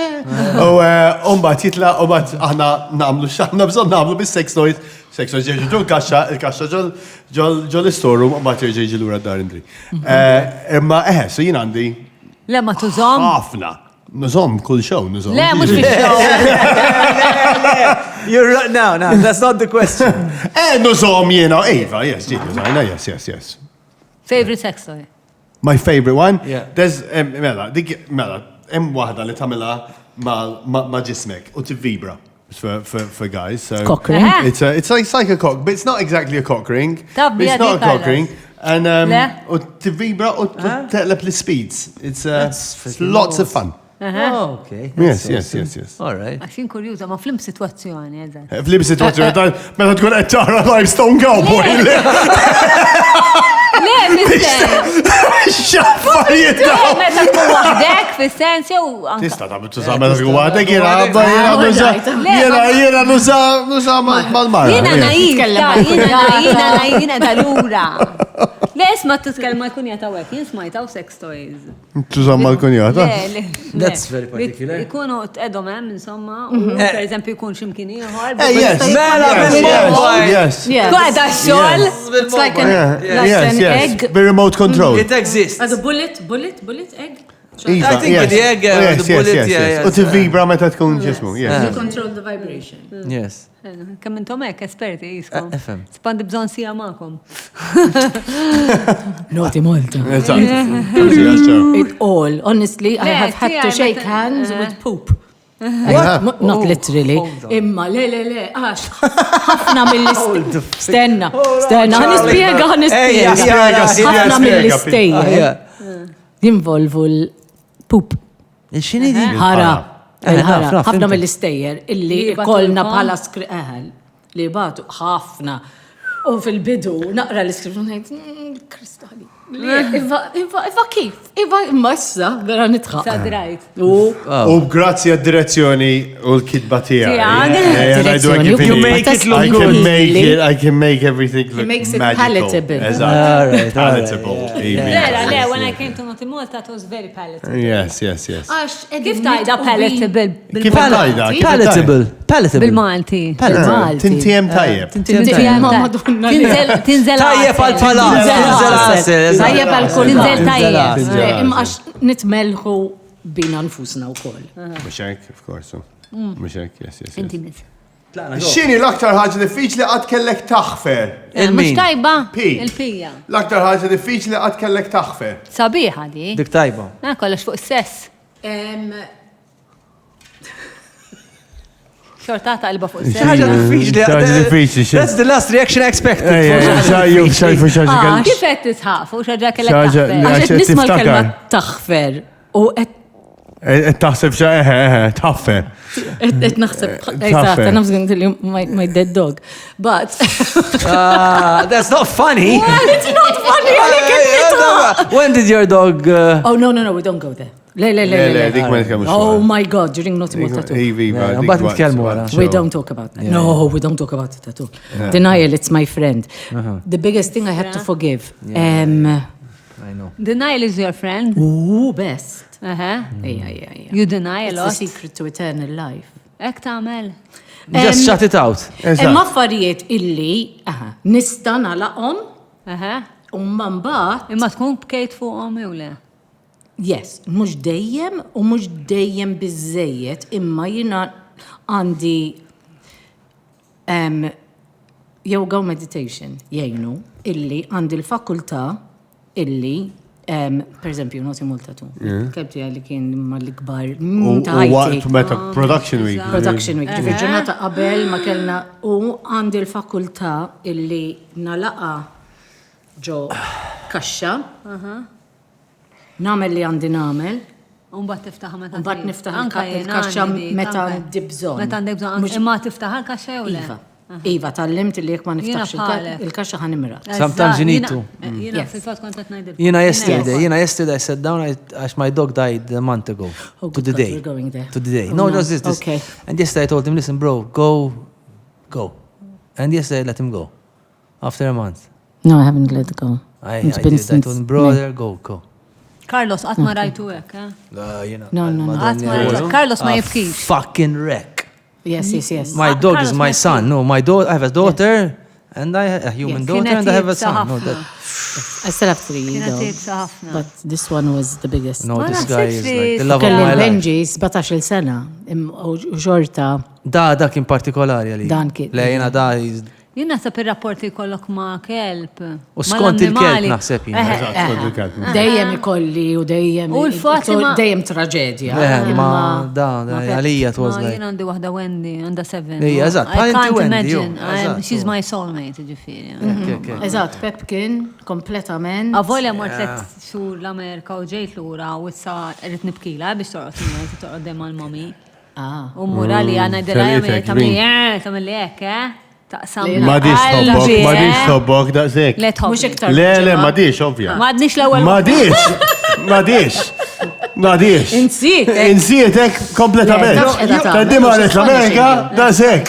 U umbat jitla, umbat aħna namlu xaħna bżon namlu bis-sex toys. Sex toys ġeġi ġol kaxxa, il-kaxxa ġol l-istoru, umbat ġeġi l-ura dar indri. Imma so jien għandi. Le ma tużom. Ħafna. Nużom kull show, nużom. Le, mux fi show. You're right now, that's not the question. Nużom jena, Eva, yes, yes. Favorite sex toy. My favorite one? Yeah. There's, mela, wahda li tamela ma ġismek, u t-vibra. For guys, so Cock ring. it's like a cock, but it's not exactly a cock ring. Tab, It's yeah, not a di cock Carlos. ring, and Le? u t-vibra u t-teqleb li-speeds. It's lots of fun. Oh, okay. Yes. All right. Għaxin kurjuza, ma flim situazzjoni, eżat. Flip situazzjoni, meta tkun qed tara Limestone Cowboy. Le, fil-sens. Xaffarijiet daw. Meta tkun wahdek, fil-sens, jew. Tista ta' tuża meta tkun waħdek jiena nuża mal-mara. Jina naif, jina dal-ura. Le, isma t-tkelma jkun jatawek, jien smajtaw sex toys. Tuża mal-kunjata? That's very particular. Ikunu t-edom hemm, insomma, u per eżempju jkun ximkien ieħor. Yes. Yes. Għada xol. It's like an egg. Be remote control. It exists. As a bullet, egg. Iva, I think with the egg, the bullet, yeah. U t-vibra meta tkun ġismu, You yes. control the vibration. Yes. Kemm intom hekk esperti jiskom. FM. Spandi bżon sija magħkom. Noti Malta. Eżatt. It all. Honestly, I have had to shake hands with poop. Not literally. Imma, le, għax, ħafna mill-istejjer. Stenna, ħanispiega. ħafna mill-istejjer jinvolvu l-poop. Il-xini di? ħara. Il-ħara. ħafna ħafna mill-istejjer illi kolna bħala eħel li batu ħafna. U fil-bidu naqra l-iskript ngħid kristali. Iva kif? Iva massa vera nitħaq. Sadrajt. U grazzi għad-direzzjoni u l-kidba Tijak. You make it look good. I can make everything look It makes it magical. palatable. Exactly. Palatable. Le, when I came to Noti Malta, it was very palatable. Yes. Kif tajda palatable? Kif tajda? Palatable. Bil-Malti. Tintiem tajjeb. Tinżel Tajjeb għal-palat. Tajjeb għal-kull. Tinżel tajjeb. Imma għax nitmelħu bina nfusna u koll. Mux hekk, of course. Mux hekk, yes. Inti mis. X'inhi l-aktar ħaġa diffiċli qatt kellek taħfer? Mux tajba? Pi. Il-pija. L-aktar ħaġa diffiċli qatt kellek taħfer? Sabiħa di. Dik tajba. Kollox fuq s-sess. Xortata qalba fuq s-sess. ħaġa diffiċli. ħaġa diffiċli, That's the last reaction I expected. xajfu xaġa Kif qed titħaf u xaġa kellek taħfer? Għaxet nisma l-kelma taħfer u taħseb taħfer. qed naħseb eżatt, għana bżgħin li my dead dog. But That's not funny. it's not funny. When did your dog... Oh no, we don't go there. Le. dik ma nitkellmux. Oh my God, during Naughty Malta too. Mbagħad nitkellmu wara. We don't talk about that. No, we don't talk about it at all. Denial, it's my friend. The biggest thing I had to forgive. I know. Denial is your friend. Ooh, best. Yeah. You deny a It's lot. the secret to eternal life. Ek tagħmel. Just shut it out. Imma affarijiet illi nista' nagħlaqhom u mbagħad Imma tkun bkejt fuqhom jew le. yes, mhux dejjem u mhux dejjem biżejjed imma jiena għandi yoga u meditation jgħinu illi għandi l-fakultà illi per eżempju Naughty Malta tu. Kelbti għalli kien mal-ikbar Waqt meta production week. Production week, ġifir ġurnata qabel ma kellna u għandi l-fakultà illi nalaqa ġo kaxxa, namel li għandi namel, Umbat tiftaħ meta. Mbagħad niftaħ il-kaxxa meta għandi bżonn. Meta għandek bżonn. Imma tiftaħ il-kaxxa jew le? Iva, tallimt li jekk ma niftaħx il-kaxxa ħanimra. Sometimes you need to. Jiena fil-fatt kont qed ngħidilkom. Yesterday I sat down as my dog died a month ago. Oh, To the good God, day. we're going there. To the day. Oh, No, no. just this. Okay. And yesterday I told him, listen, bro, go. And yesterday I let him go. After a month. No, I haven't let it go. I It's did. been I since told him, brother, go. Carlos, qatt ma rajtu hekk, No. Qatt ma rajtu. Carlos ma jibkix. Fucking wreck. Yes. My dog is Carlos my ma son. No, I have a daughter, and I have a human Yes. daughter, and I have a son. No, Kienet I still have 3 Kienet though. jibsa ħafna. But this one was the biggest. no, Ma this guy is naħsibx like the li- love of Kelli my life. Benji 17 sena u xorta Da kien partikolari għali. Dan kien. Lejna da, Jien naħseb ir-rapporti jkollok ma' kelb. u skont il-kelb naħseb jien. dejjem ikolli u dejjem U l-fatt li ma- dejjem traġedja. Ma da, għalija it was Ma like. jien għandi waħda Wendy, għandha 7. Ija, eżatt, I bħal inti can't Wendy, jo, imagine. eżatt, She's jo. my soulmate, ġifieri. Eżatt, Pepkin kompletament. Avolja mort 3 xhur l-Amerika u ġejt lura u issa rrid nibkila biex torqod minna, torqod dejjem mal-mami. U mura li għana Kellitek, tamli li hekk, taqsam. Ma diċ tobbok, daqsek. Le tħobb. Mhux iktar. Le, ma diċ, ovvja. Ma għadniex l-ewwel. Ma diċ. Insiet. Insietek kompletament. Le, tafx edha tagħmel. Taddim għalet l-Amerika, daqsek.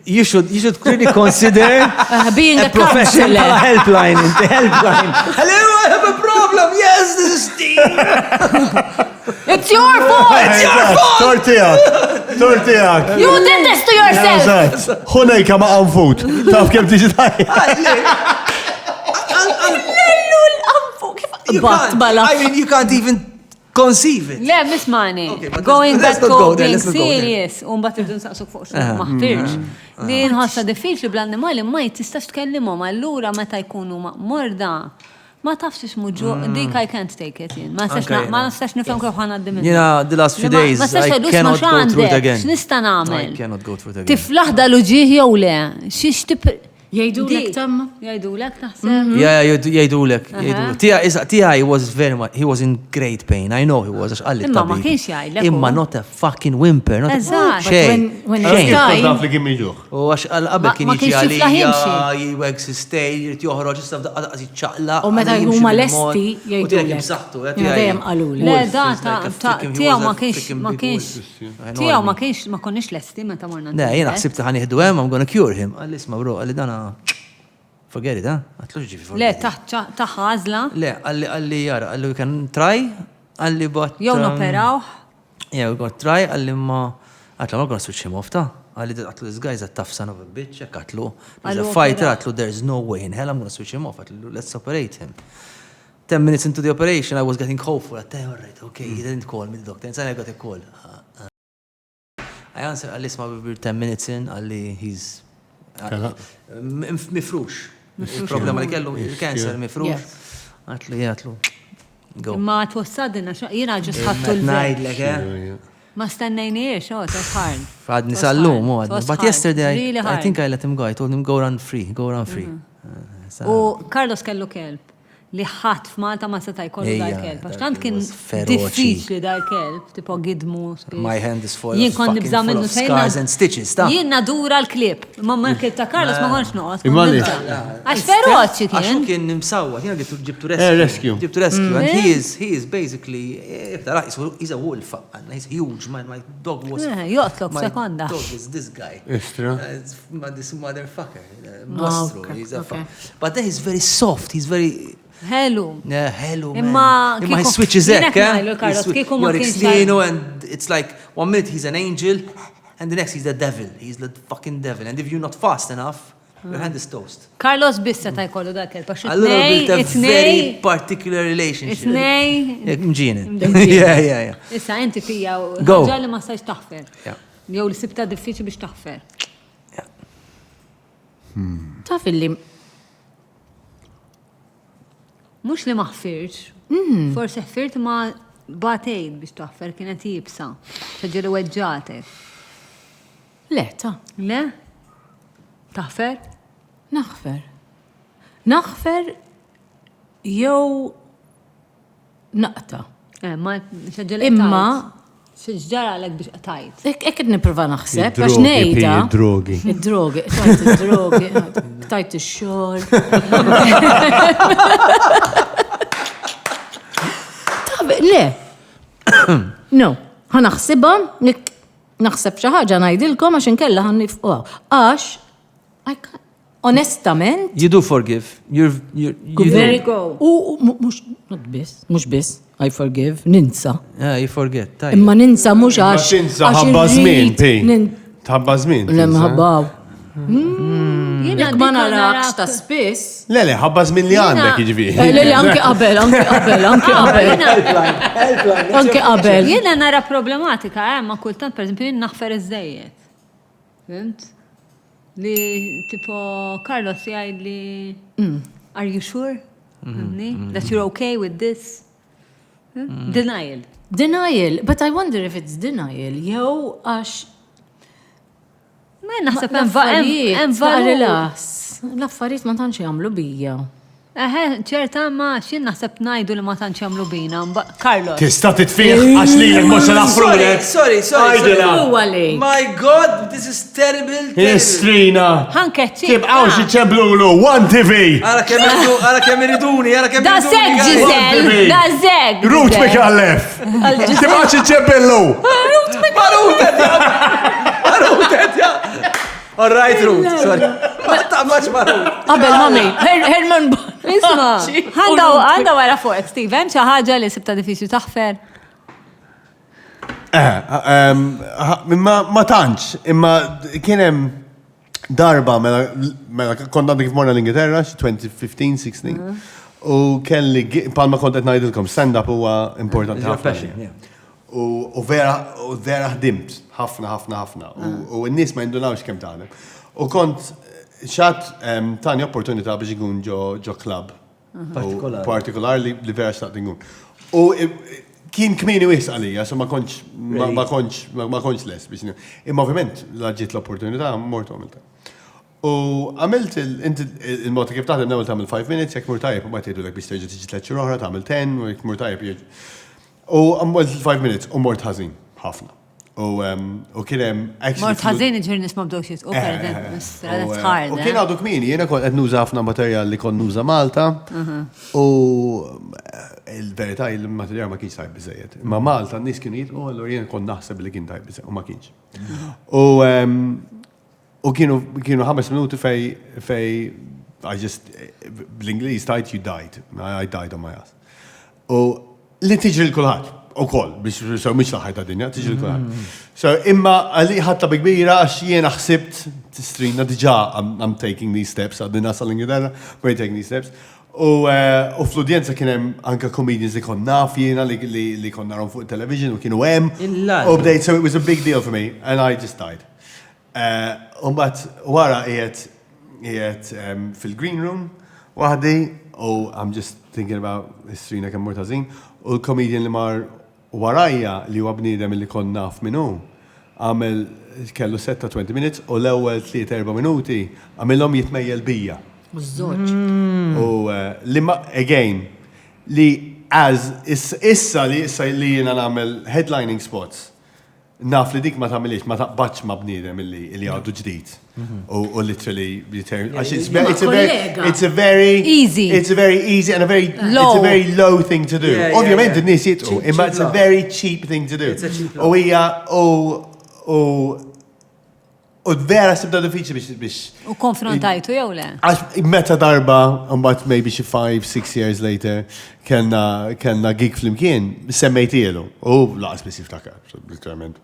You should really consider Being a a professional counselor. helpline. Hello, I have a problem. Yes, this is Steve. It's your fault! Tortijak. You did this to yourself! Hunajka ma' għanfut. Taf kem tiġi I mean, you can't even conceive it. Le, mismani. Okay, but Going let's back not go to there, being let's not go there. serious. Bat irdu nsaqsuk fuq xo maħfirx. Din ħassa diffiċli bl-annimali ma tistax tkellimhom allura meta jkunu morda. Ma tafx muġu, dik I can't take it jien. Ma nistax nifhem kif ħana għaddim. The last few days, I cannot go through it again. X'nista' I nagħmel? cannot go through it again. Tiflaħda l-uġieħ jew le? Xiex tip. Jgħidulek tamma? Jgħidulek taħseb? Yeah, jgħidulek. T.I. was very much, he was in great pain. I know he was. Għalli Imma ma kienx jgħidlek. Imma not a fucking whimper. Eżatt. Xejn. When Xejn. you die, Taf li kim miġuħ. U għax qabel kien Ma jiġi kienx għalija, jiflaħ jwegs stej, jrid joħroġ, jista' f'daqqa jiċċaqla. U meta huma lesti jgħidulek. U tiegħek imsaħħtu, Jena dejjem qaluli. Le, tiegħu ma konniex lesti meta morna. Ne, jena ħsibti ħanieħdu hemm, I'm gonna cure him. Għalli isma' bro, għalli dana. Forget it, għatlux ġifi Le, forget. taħħazla. Le, għalli jara, għalli we can try, għalli but. Jew noperaw. Yeah, we gonna try, għalli ma. Għatlu, I'm gonna switch him off, ta. Għalli għatlu, this guy's a tough son of a bitch, għatlu. He's a Għallu fighter, opera. għatlu, there's no way in hell I'm gonna switch him off. Għatlu, let's operate him. 10 minutes into the operation, I was getting hopeful. All right, okay, he didn't call me, the doctor. And then I got a call. I answer għal-isma we're 10 minutes in għalli he's mifrux. Il-problema li kellu il-cancer mifrux. Għatlu, go. Ma twassadina, jina ġus ħattu l-vet. Ma stennejniex, that's hard. Għadni sal-lum, but yesterday I think I let him go. I told him go run free. U Carlos kellu kelb li ħadd f'Malta ma seta' jkollu dal-kelb. Għax tant kien diffiċli dal-kelb, tipo gidmu. My hand is full of scars and stitches, ta' jien nadura l-klib. Ma kelb ta' Carlos ma konx noqgħod. Għax feroċi kien. Għaxu kien nimsawwa, jien ġibtu rescue. Ġibtu rescue, and he is basically, he's a wolf, he's huge, my dog was... Joqtlok sekonda. My dog is this guy. This motherfucker. Mostro, he's a fuck. But then he's very soft, he's very... Hello. Yeah, hello, man. Imma he switches ek, and it's like 1 minute he's an angel, and the next he's the devil. He's the fucking devil. And if you're not fast enough, your hand is toast. Carlos bissa ta' jkollu dak il-pax. Allora built a very particular relationship. It's Mġini. Yeah. Issa, inti fija Go. ħagġa li ma stajx taħfer. Jew li sibta diffiċi biex taħfer. Taf illi Mux li maħfirx. Forse ħfirt ma batejt biex taħfer kienet jibsa. ċaġġeri weġġatek. le, ta' Le? Taħfer? Naħfer jew naqta. Ma ċaġġeri Imma xġara għalek biex tajt. Ek niprofa naħseb, għax nejda. Id-drogi. Id-drogi, tajt il-xor. Le. No, ħanaħsibha, naħseb xi ħaġa ngħidilkom għax inkella ħannifqwa. Għax, onestament. You do forgive. You Very go. Mux biss, I forgive, ninsa. Yeah, you forget. Imma ninsa mux għax. Tinsa ħabba żmien, pi. Tħabba żmien. Le mħabbaw. Jek ma narakx ta' spiss. Le, ħabba żmien li għandek jiġifieri. Le, anke qabel. Anke qabel. Jiena nara problematika, ma kultant, per esempio, jien naħfer iż-żejjed. Fimt? Li, tipo, Carlos jgħid li, are you sure? That you're okay with this? Denial. But I wonder if it's denial. Jew għax. Ma naħseb hemm relax. L-affarijiet ma tantx jagħmlu bija. ċerta ma xin naħseb ngħidu li ma tantx jagħmlu bina, Carlos. Tista' titfih għax lilek mhux nafrulek. Sorry. My God, this is terrible. Estrina. Ħankeċċi. Tibqgħu xi ċeblulu, one TV. Ara kemm iriduni. Da zeg, Giselle. Da zeg. Rut mikallef. Tibqgħu xi ċebbillu. Marutet ja. All right, Ruth. Sorry. Maċ Marut. Qabel ma mejn. Herman Isma, għanda wara fuq, Steven, xi ħaġa li sibta diffiċli taħfer. Ma tantx, imma kien hemm darba mela kont kif morna l-Ingilterra 2015-16 u kelli palma kont qed ngħidilkom stand-up huwa importanti ħafna. U vera ħdimt ħafna u n-nies ma jindunawx kemm tagħlem. U kont xatt tani opportunità biex ikun ġo club partikolari li vera xtaqt ikun. U kien kmini wis għalija, so ma konċ les biex. Imma ovvjament ġiet l-opportunità mort għamilta. U għamilt il-mota kif taħdem nagħmel tagħmel 5 minutes, jekk mur tajjeb ma tgħidulek biex terġa' tiġi 3 xhur oħra tagħmel 10 u jekk mur tajjeb. U għamilt 5 minutes u mort ħażin ħafna. U kien hemm Mort ħażin iġifieri nisma' bdewx opera that's hard. U kien għadu kmini, jiena kont qed nuża ħafna materjal li kont nuża Malta. U il-verità il-materjal ma kienx tajb biżejjed. Imma Malta n-nies kienu jitqu, allura jien kont naħseb li kien tajb biżejjed u ma kienx. U kienu 5 minuti fej I just bl-Ingliż tajt you died. I died on my ass. U li tiġri l-kulħadd. U koll, biex mux laħajta dinja, tiġi l-kulħadd. So, imma għalli ħatta bikbira għax jiena ħsibt t-strina diġa I'm taking these steps, għaddina sal-Ingilterra, we're taking these steps. U fl-udjenza kien hemm anke comedians li konna naf jiena li konna narom fuq television u kienu hemm. U bdejt, so it was a big deal for me, and I just died. Mbagħad wara qiegħed fil-green room waħdi, u I'm just thinking about historyna kemm mort ħażin, u l-comedian li mar warajja li huwa bniedem li konna naf minnu għamel kellu setta 20 minutes u l-ewwel 3-4 minuti għamilhom jitmejjel bija. Uż-żewġ. U li again, li issa li jiena nagħmel headlining spots, naf li dik ma tagħmilix, ma taqbadx ma' bniedem li għadu ġdid. U literally, it's a very Easy. It's a very easy and it's a very low thing to do. Ovvjament in-nies jitqu, imma it's a very cheap thing to do. It's a cheap U hija u vera sibda diffiċli biex. U konfrontajtu jew le? Għax meta darba, mbagħad maybe 5-6 years later, kellna gig flimkien, semmejtielu. U laqas biss jiftakar, literalment.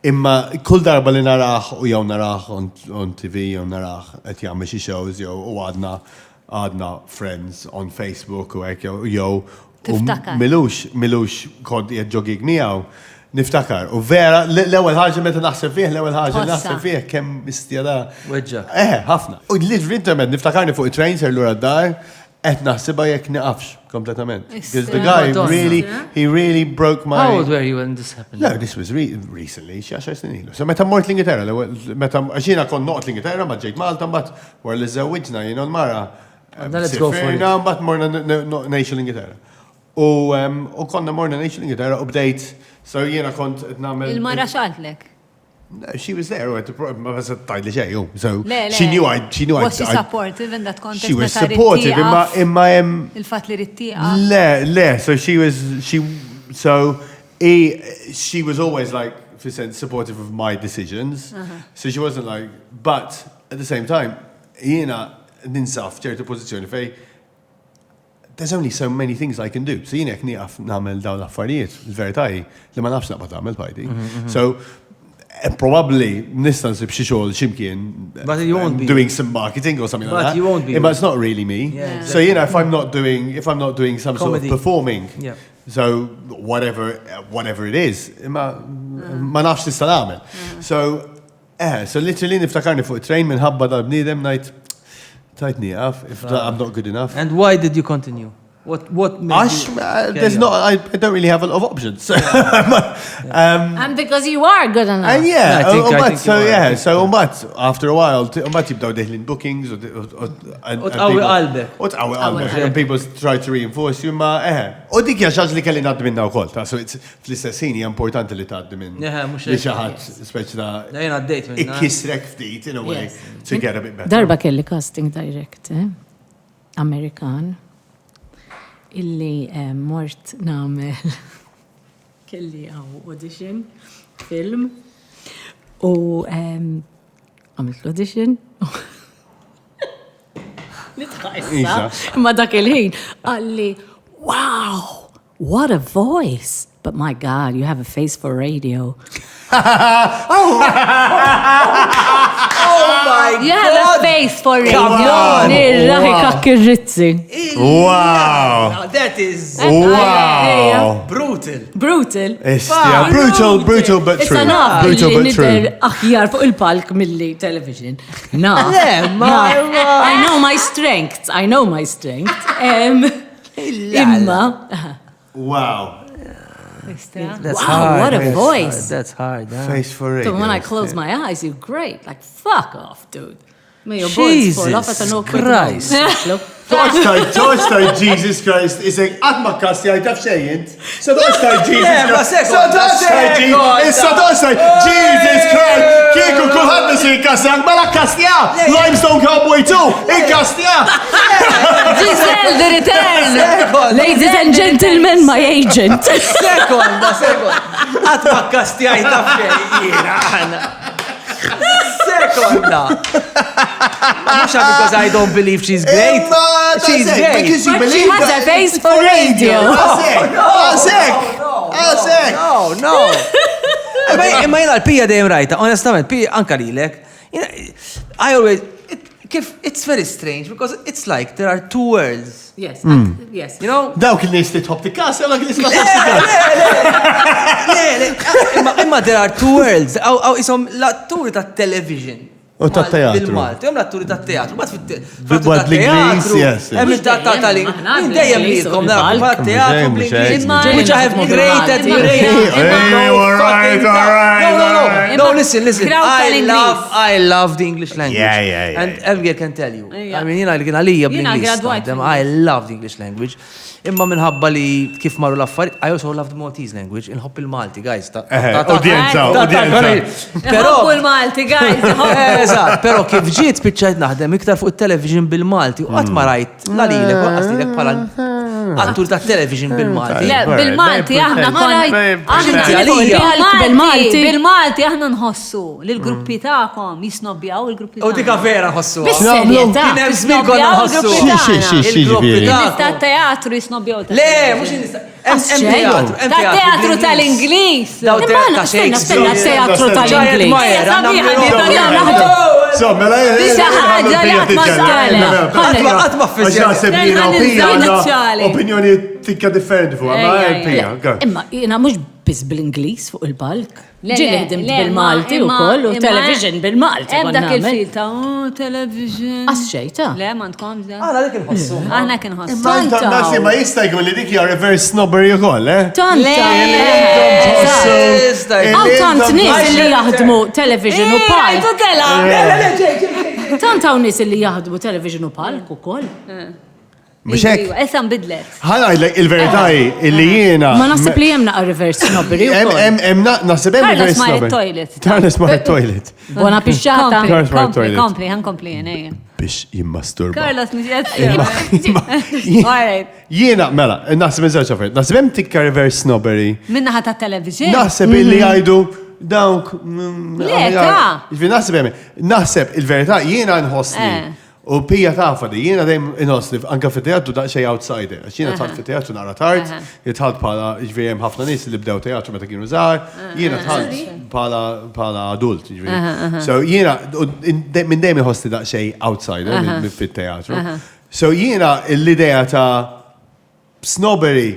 Imma kull darba li naraħ u jew naraħ on TV, jew naraħ qed jagħmel xi shows jew u għadna friends on Facebook u hekk jew Tiftakar. milux kont qed ġogig miegħu. Niftakar, u vera, l-ewwel ħaġa meta naħseb fih, l-ewwel ħaġa naħseb fih kemm mistjada. Weġġa. Ħafna. U l-internet niftakarni fuq it-train ser lura d-dar, qed naħsibha jekk niqafx kompletament. Because the guy he really broke my. How old were you when this happened? No, this was recently, xi 10 snin ilu. So meta mort l-Ingilterra, meta għaxina kon noqgħod l-Ingilterra, ma ġejt Malta, mbagħad wara li żewwiġna jiena l-mara. Let's go for it. Mbagħad morna ngħixu l-Ingilterra. U konna morna ngħixu l-Ingilterra u bdejt. So jiena kont nagħmel. Il-mara x'għadlek? She was there, ma was tajli xejn, so she knew I. Was she supportive in that context? She was supportive, imma il-fatt li rittieqa. Le, so she was always like, for sense, supportive of my decisions. So she wasn't like, but at the same time, jiena ninsaf ċertu pożizzjoni fej. There's only so many things I can do. So jinek niqaf nagħmel dawn l-affarijiet, il-verità li ma nafx naqbad nagħmel bajdi. So probably nista' nsib xi xogħol x'imkien. But you won't be doing some marketing or something like that. But you won't be. But it's not really me. Yeah, so if I'm not doing some sort of performing, so whatever it is, ma nafx nista' nagħmel. So literally niftakarni fuq it-train minħabba dal-bniedem ngħid tajt nieqaf if I'm not good enough. And why did you continue? What made you? There's not. I don't really have a lot of options. And because you are good enough. And yeah, I think so you are. yeah, so after a while, jibdaw deħlin bookings and people try to reinforce you ma u dik hija xaġ li kelli ngħaddi minnha wkoll, so fl-istess ħin hija importanti li tgħaddi minn li xi ħadd speċi ta' Jien għaddejt minn ikkisrek ftit in a way to get a bit better. Darba kelli casting direct, Amerikan, illi mort namel kelli audition, film, u għamilt l-audition. Nitħajsa, ma dak il-ħin, għalli, wow, what a voice. But my God, you have a face for radio. Oh my You have a face for radio. Nirraħi kakirrizzi. Wow! That is Wow! brutal. Brutal. Yeah, brutal but true. Issa naf Brutal li but nidher true. aħjar fuq il-palk milli television. Naf. I know my strengths. Imma. Wow. That's Wow, hard. what a voice. That's hard. Face for radio. So when I close my eyes, you're great. Like, fuck off, dude. May your boys fall off at an Jesus awkward Christ. Toċtaj Jesus Christ, isek għatma kasti għajtaf xejjint. So toċtaj Jesus Christ. So toċtaj Jesus Christ. Kieku kullħad nisir kastja, mela kastja. Limestone Cowboy 2, in-kastja. Giselle, the return. Ladies and gentlemen, my agent. Sekonda. Għatma kastjaj taf jena għana. Sekonda. Mux because I don't believe she's great. She's great. Because you But she believe has a face for radio. No. Imma jena l-pija dejjem rajta, onestament, pija anka lilek. I always, it's very strange because it's like there are two worlds. Yes, yes. You know? Dawk il-nies li tħobb tikkas, jew dak il-nies ma Imma there are two worlds. Aw isom l-atturi tat-television. U tat-teatru. Bil-Malti, hemm l-atturi tat-teatru. Bl-Ingliż, yes. Hemm il-tat-tali. Dejjem lilkom nagħmlu tat-teatru bl-Ingliż. Which I have great admiration. No, listen. I love the English language. Yeah. And Abigail can tell you. I mean, jina li kien għalija bl-Ingliż. I love the English language. Imma minħabba li kif marru l-affarijiet, I also love the Maltese language, inħobb il-Malti, guys. Udjenza. Però il-Malti, guys. Pero kif ġiet spiċċajt naħdem iktar fuq il-television bil-Malti u qatt ma rajt la lilek u qastilek bħala attur ta' television bil-Malti. Le, bil-Malti aħna bil-Malti aħna nħossu li l-gruppi tagħkom jisnobbjaw il-gruppi tagħna. U dika vera nħossu. Bis-serjetà. Kien hemm żmien konna nħossu. Il-gruppi ta' teatru jisnobbjaw. Le, mhux nista' hemm teatru. Ta' teatru tal-Ingliż. Teatru tal-Ingliż. So, mela Qatt ma opinjoni tikka differenti fuq, ma pija. Imma jiena mhux biss bl-Ingliż fuq il-palk. Ġieli ħdimt bil-Malti wkoll u television bil-Malti. Hemm dak il-filta, television. Għax-xejta. Le, ma ntkomx da. Aħna dik inħossu. Aħna kien ħossu. Nasi ma jista' jkun li dik hija reverse snobbery ukoll, eh? Għaw tant nies li jaħdmu television u palk. Tant hawn nies li jaħdmu television u palk ukoll. Mhux hekk. Issa nbidlet. Ħanajlek il-verità illi jiena. Ma naħseb li hemm naqa' reverse snobbery wkoll. Naħseb hemm reverse snobbery. Tarnes ma' toilet. Buona pixxata. Kompli, ħankompli jenejja. Biex jimmasturba. Carlos, mux Jiena, mela, naħseb iżewġ affarijiet. Naħseb hemm tikka reverse snobbery. Minna ħata television. Naħseb illi jgħidu dawk. Le, Naħseb il-verità jiena nħossni. U pija tafa di, jiena dejjem inħossni anke fit-teatru daqsxejn outsider. Għax jiena tħalt fit-teatru naqra tard, jitħalt bħala ġifieri hemm ħafna nies li bdew teatru meta kienu żgħar, jiena tħalt bħala adult, ġifieri. So jiena minn dejjem iħossni daqsxejn outsider fit-teatru. So jiena l-idea ta' snobbery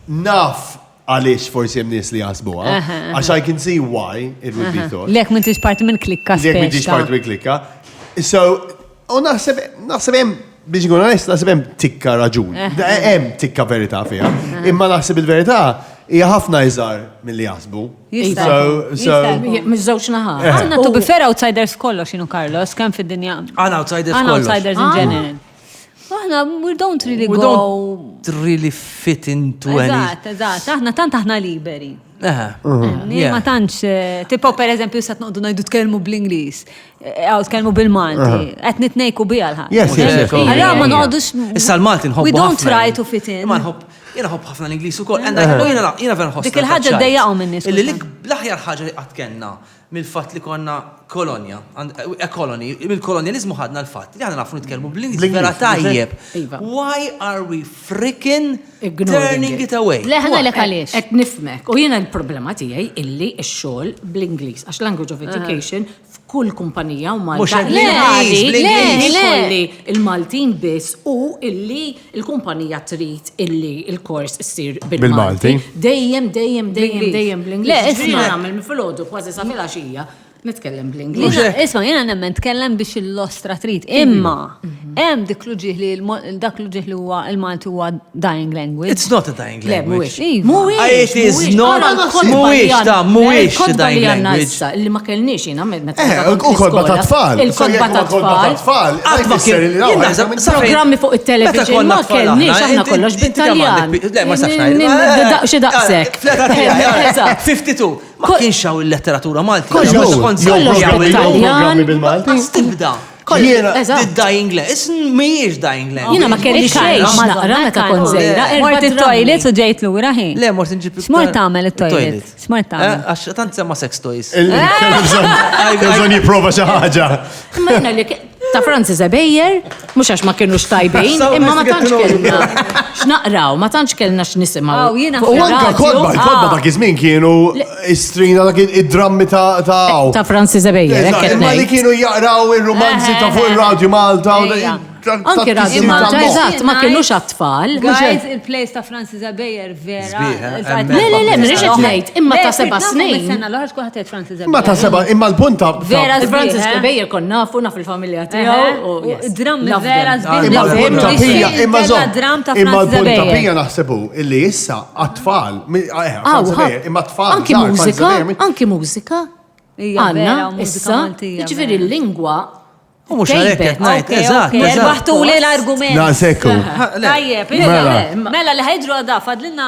naf għaliex forsi hemm nies li jaħsbuha, għax I can see why it would be thought. Lek m'intix parti minn klikka Lek m'intix parti minn klikka. So, u naħseb hemm biex ikun onest, naħseb hemm tikka raġun. Hemm tikka verità fiha. Imma naħseb il-verità hija ħafna iżgħar milli jaħsbu. Mhux żewġ naħat. Għandna to be fair outsiders kollox x'inhu Carlos, kemm fid-dinja. Għandna outsiders Għandna kollox. outsiders in general. Aħna we don't really We go. don't really fit into any. Eżatt, aħna tant aħna liberi. Yeah. Ma tantx, tipo per eżempju sa tnoqdu ngħidu tkellmu bl-Ingliż, għaw tkellmu bil-Malti, qed nitnejku biha l-ħadd. Yes. Allora ma noqgħodux. Issa l-Malti nħobbu We don't ħafna. try to fit in. Imma jiena ħobb ħafna l-Ingliż ukoll. Jiena vera nħoss. Dik il-ħaġa ddejjaqhom min-nies. Illi l-aħjar ħaġa li qatt kellna mill-fatt li konna kolonja, mill-kolonializmu ħadna l-fatt li aħna nafu nitkellmu bl-Ingliż vera tajjeb. Why are we freaking turning it away? Le ħana lek għaliex. Qed nifmek. U jiena l-problema tiegħi illi x-xogħol bl-Ingliż għax language of education f'kull kumpanija u Malta. Le, il-Maltin biss u illi il-kumpanija trid illi il-kors issir bil-Malti. Dejjem bl-Ingliż. Le, isma' nagħmel filgħodu kważi sa filgħaxija nitkellem bl-Ingliż. Isma' jiena nemmen tkellem biex il-ostra trid. Imma hemm dik l-ġieħ li dak l-ġieħ li huwa il-Malti huwa dying language. It's not a dying Le, language. Mhuwiex. It is not. Mhuwiex dying language. Li ma kellniex jiena meta U kodba ta' tfal. Il-kodba ta' tfal. Programmi fuq it-television ma kellniex aħna kollox bit-Taljan. Le, ma sax ngħid. Xi daqshekk. 52. Ma kienx hawn il-letteratura Malti. Programmi bil-Malti. Tibda. Dying language. Mhijiex dying language. Jiena ma kellix xejn naqra meta kont żejra. Mort it-toilet u ġejt lura ħin. Le, mort nġib. X'mort tagħmel it-toilet? X'mort tagħmel? Għax tant semma sex toys. Bżonn jipprova xi ħaġa. Imma jiena li Ta' Francis Beyer, mux għax ma kienux tajbin, imma ma tantx kellna x'naqraw, ma tantx kellna x'nisimgħu. Jiena U anka kodba dak iż-żmien kienu istrina dak id-drammi ta' Ta' Francis Beyer, hekk qed Imma li ngħid. kienu jaqraw ir-romanzi ta' fuq ir-radju Malta. Anke Radio Malta, eżatt, ma kienux għat-tfal. Guys, il-place ta' Francis Beyer vera. Le, m'iniex qed ngħid, imma ta' 7 snin. Sena l-ħarġ kulħadd qed Francis Beyer. Ma ta' seba' imma l-punta. Vera Francis Beyer kon nafu naf il-familja tiegħu. Drammi vera Imma l-punta pija, imma dram ta' imma Francis l-punta Beyer. pija naħsebu illi issa għat-tfal. Imma t-tfal. Anki mużika, anki mużika. Hija vera, Għanna, mużika issa, Maltija, ġifiri l-lingwa. U mux għalek qed ngħid, eżatt. Baħtu li l-argument. Na, sekku. Tajjeb, mela li ħejdru għadha, fadlina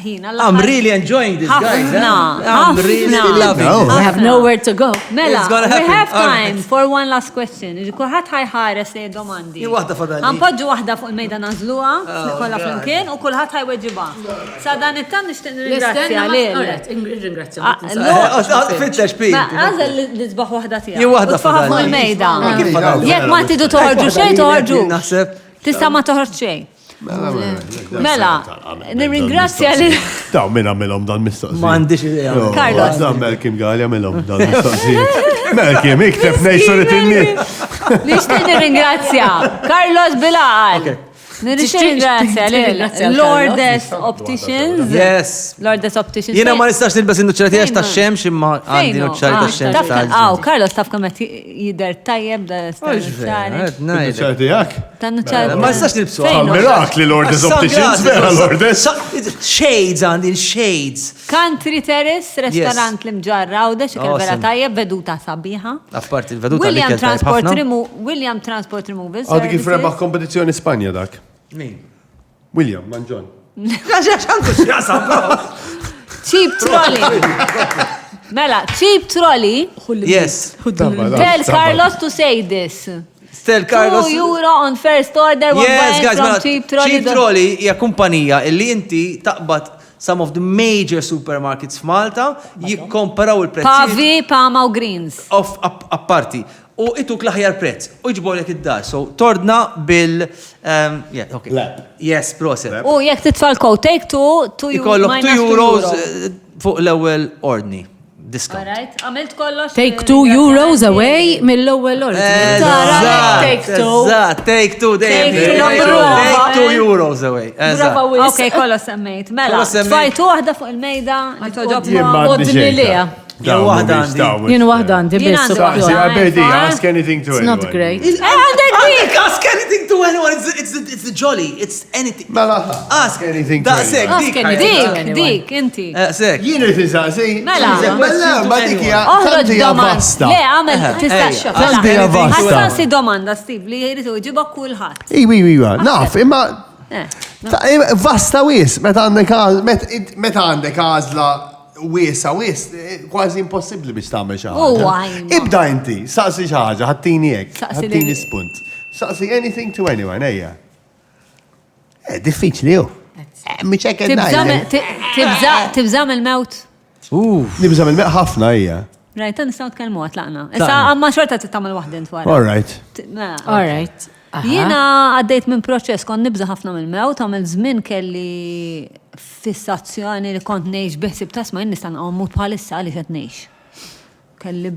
ħin. I'm really enjoying this, guys. I'm really loving No. it. I have nowhere to go. Mela, It's gonna we happen. have All time for one last question. Kulħadd ħajħares li domandi. Jien waħda fadali. Ħanpoġġu waħda fuq il-mejda nażluha, kollha flimkien u kulħadd ħajweġibha. Sa dan it-tan nixtieq nirringrazzja lil. Ringrazzja. Fittex, Pete. Għażel li tbaħ waħda tiegħek. Jien waħda U tfaħħa fuq fadali. il-mejda. Jekk ma tidu toħorġu xejn, toħorġu. Naħseb. Tista' ma toħroġ xejn. Mela, nirringrazzja li. Daw min għamilhom dan mistoqsijiet. M'għandix idea. Carlos. Dan Melkim għali għamilhom dan mistoqsijiet. Melkim, ikteb nejsur it-tinni. Nixtieq nirringrazzja Carlos Bilal. Nirringrazzja lil Lourdes Opticians. Yes. Lourdes Opticians. Jiena ma nistax nilbes in-nuċċarati għax tax-xemx imma għandi nuċċari tax-xemx tal-ġen. Carlos taf kemm qed jidher tajjeb da Ngħid. ċartijak? Ma nistax nilbsu. Mirakli Lourdes Opticians, vera Lourdes. Shades għandi, shades. Country Terrace, restaurant li mġarra u dex vera Awesome. tajjeb, veduta sabiħa. Apparti il-veduta li kell tajb ħafna. William Transport Removals. Għadu kif rebaħ kompetizjoni Spanja dak. Min? William, Manġon. Cheap Trolley. Mela, Cheap Trolley. Yes. Tell Carlos to say this. Tell Carlos. €2 on first order. Yes, guys, from mela, Cheap Trolley. Cheap Trolley hija kumpanija illi inti taqbad some of the major supermarkets f'Malta jikkomparaw il-prezzijiet Pavi, Pama u Greens. of apparti. U ituk l-aħjar prezz. U jġbolek id-dar. So, tordna bil... yeah, okay. Yes, proset. U jek titfall code, take €2 Ikollok minus €2 fuq l-ewwel ordni. Discount. Alright, għamilt kollox. Take €2 away mill-ewwel order. Take two. Eżatt, take two dejjem. Take two, Take brava. €2 away. Brava Eżatt. wis. Ok, kollox semmejt. Mela, Kollox semmejt. tfajtu waħda fuq il-mejda, li toġob Jien ma għandi Odni xejn. lija. Jien waħda għandi. Jien waħda għandi Jien biss. għandi See, waħda. I bet you ask anything to It's anyone. not great. Għandek dik! Ask anything to anyone. It's the jolly. It's anything. Mela, Ask anything to Daqsek, anyone. dik. Ask anything. Dik, dik, inti. Sek. Jien rrit insaqsi. Mela. Mela, ma dik hija Oħroġ tantija domanda. vasta. Le, għamel, tista' Ejja, tantija vasta. Ħassansi domanda, Steve, li jiritu ġibok kulħadd. Iwa, naf, imma Eh, vasta wis, meta għandek għazla wiesa wis, kważi impossibli biex tagħmel xi U ħaġa. għajma. Ibda inti, saqsi xi ħaġa, ħattini hekk, Saqsi ħattini li- spunt. Saqsi anything to anyone, ejja. Diffiċli hu. Mhix hekk qed ngħidlek. Tibżam il-mewt. Nibżam il-meq ħafna hija. Rajt, nistaw tkellmu għatlaqna. Issa għamma xorta t-tamil wahdin twara. All right. All right. Jiena għaddejt minn proċess, kon nibza ħafna mill-mewt, għamil żmien kelli fissazzjoni li kont nejx biħsib tasma jinn nistan għammut bħalissa li qed nejx. Kelli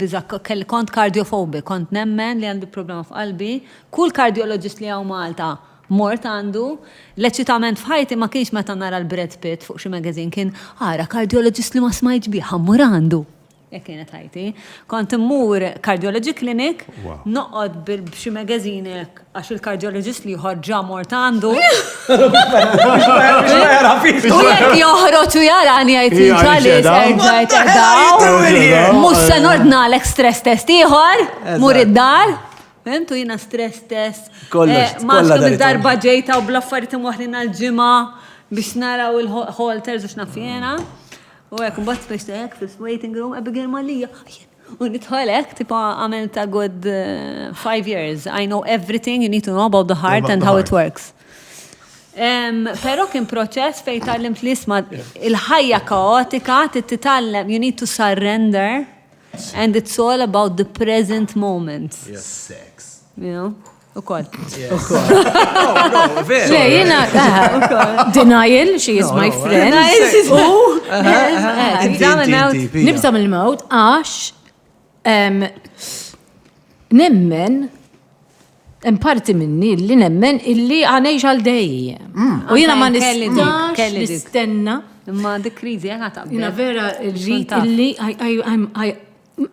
kont kardiofobik, kont nemmen li għandi problema f'qalbi. Kull kardiologist li għaw Malta mort għandu, l-eċitament fħajti ma kienx meta nara l-Brad Pitt fuq xi magazin kien ara kardiologist li ma smajġ biħa mur għandu. Jek kienet ħajti. Kont immur Cardiology Clinic, noqgħod b'xi magazinek għax il-kardiologist li jħorġa mort għandu. U jekk joħroġ u jarani għajti Hija ġalis ġeda. erġajt Mux se nordna l-stress test ieħor, mur id-dar. Entu jina stress test. Kollox, Ma kollha xkum dar id-darba ġejta u bl-affarijiet imwaħlin għal-ġimgħa biex naraw il-holters u x'nafjena. U għek, mbatt biex għek, fil-waiting room, Abigail Malija. U nitħolek, tipo għamil ta' good 5 years. I know everything you need to know about the heart and how it works. Pero kien proċess fej tallimt li isma il-ħajja kaotika, titallem, you need to surrender, and it's all about the present moment. U koll. Le, jena, denial, she is my friend. Nibżam il-mewt, għax nemmen, parti minni li nemmen illi għanejġ għal dejjem. U jena ma nistax nistenna. Ma dik krizi għata. Jena vera rrit illi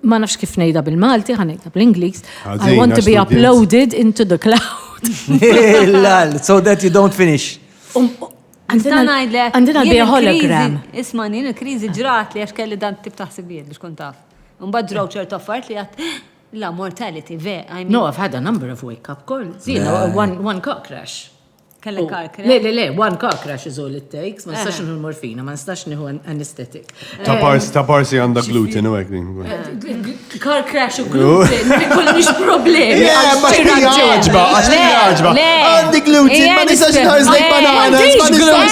ma nafx kif nejda bil-Malti, ħanejda bil-Inglis. I want to be uploaded into the cloud. So that you don't finish. And then I'll be a hologram. Isma' nien il-kriżi ġrat li għax kelli dan tip taħsibijiet biex kun taf. Mbagħad ġraw ċertu affarijiet li għat la mortality No, I've had a number of wake-up calls. You know, one car crash. Kellek car crash. Le, one car crash is all it takes. Ma nistax nħu l-morfina, ma nistax nħu anesthetic. Ta' parsi għanda gluten u għek. Car crash u gluten, mi kollix problemi. Ma x'jaġba, għandi gluten, ma nistax nħarzlek bananas, ma nistax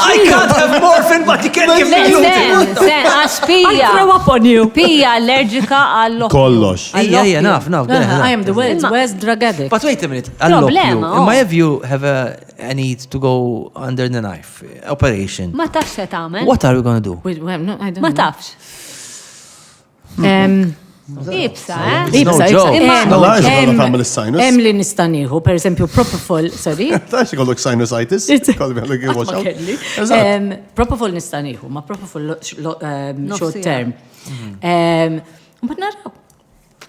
I can't have morphine, but you can't give me gluten. Għax pija. I'll throw up on you. Pija allerġika għall-oħ. Kollox. Yeah, naf. I am the world's drug addict. But wait a minute. Problema, In my view, have a need to go under the knife operation. Ma tafx se tagħmel. What are we going to do? Wait, no, I don't Ma know. tafx. Ibsa, No joke. Em li nistaniħu, per esempio, Propofol, sorry. Tax kollok sinusitis. Propofol nistaniħu, ma Propofol short term.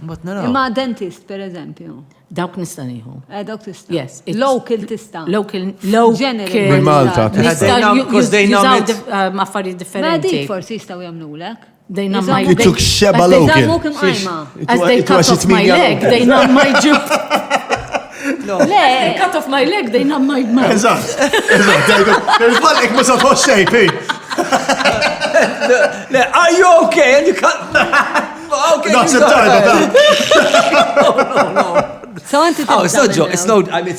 But naraw. Imma dentist, per eżempju. Dawk nistaniħu. Dawk tista. Yes. Local tista. Local. General. Malta. Because they numb it. Affarijiet Ma differenti. dik forsi jistgħu jagħmlulek. They numb my You took sheba local. As they cut off my leg, they numb my jaw. They cut off my leg, they numb my mouth. Eżatt. Irfalek ma satħoċ xejpi. Are you okay? And you can't. Okay. Naħseb tajba. So inti Oh, it's no joke. It's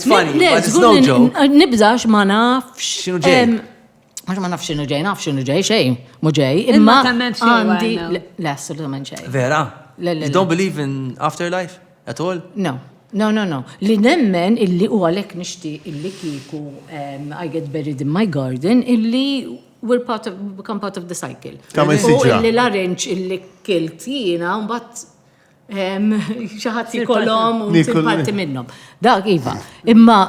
funny, but it's no joke. Nibżax ma nafx. X'inhu ġej? Għax ma nafx xinu ġej, nafx xinu ġej, xej, mu ġej, Imma imma temmen xej għandi, right now. le, assolutament xej. Vera? Le. You don't believe in afterlife at all? No. Li nemmen illi u għalek nishti illi kiku I get buried in my garden illi become part of the cycle. Kamen U siġra. illi l-arranġ illi kiltina un bat xaħat jikolom u Nikol- parti minnom. Dak iva. Imma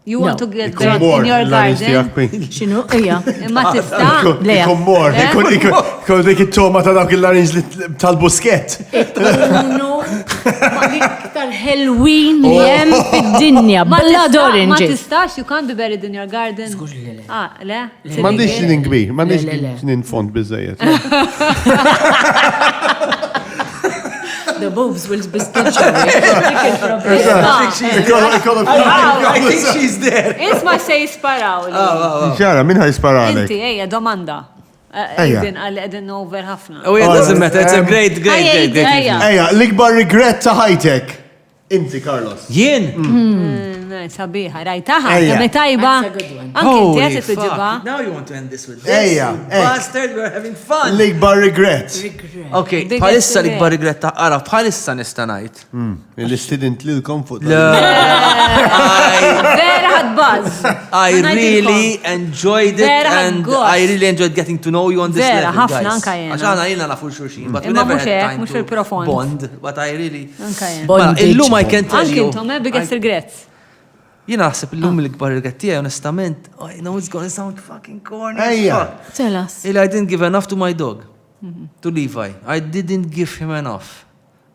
You want to get Ikun buried mor, in your l-arranġ garden. tijak. xinu, ija. Imma tista' Leja. Ikun mor, ikun dik it-toma ta' dawk il-larinġ tal-busket. Ikunu ma l-iktar Halloween li jem fid-dinja, blood Ma oranges. tistax, you can't be buried in your garden. Żgur li le. Le? Mandiġ xinin kbir, mandiġ Le. xinin fond bizzejiet. The boobs will be stitched. I think she's there. Isma se jisparaw li. Ċara, minn ħaj sparalek? Inti, ejja, domanda. Ejja. Edin over ħafna. Oh, it doesn't matter. It's a great. Ejja. Eja, l-ikbar regret ta' ħajtek. Inti, Carlos. Jien? Sabiħa, rajtaħa, Ejja. kemmi tajba. That's a good one. Anki Holy inti għet fuck. tuġiba. Now you want to end this with this? Ejja, You bastard, we're having fun. L-ikbar regret. Okay, Biggest bħalissa regret. l-ikbar regret ta' għara, bħalissa nista' ngħid. Il-istudent li l-konfut. Vera ħad buzz. I really enjoyed it Vera and ħaggost. I really enjoyed getting to know you on this Vera, level, ħafna guys. anka jena. Għax għana jina nafu xurxin, but we Imma never mhux had hekk, time mhux to fil-profond. bond, but I really... Anka jen. Mela, illum I can tell Anki you... intom, biggest regrets. Jina naħseb illum l-ikbar regret tiegħi, onestament, I know it's gonna sound fucking corny. as Ejja. fuck. Tell us. I didn't give enough to my dog, to Levi. I didn't give him enough.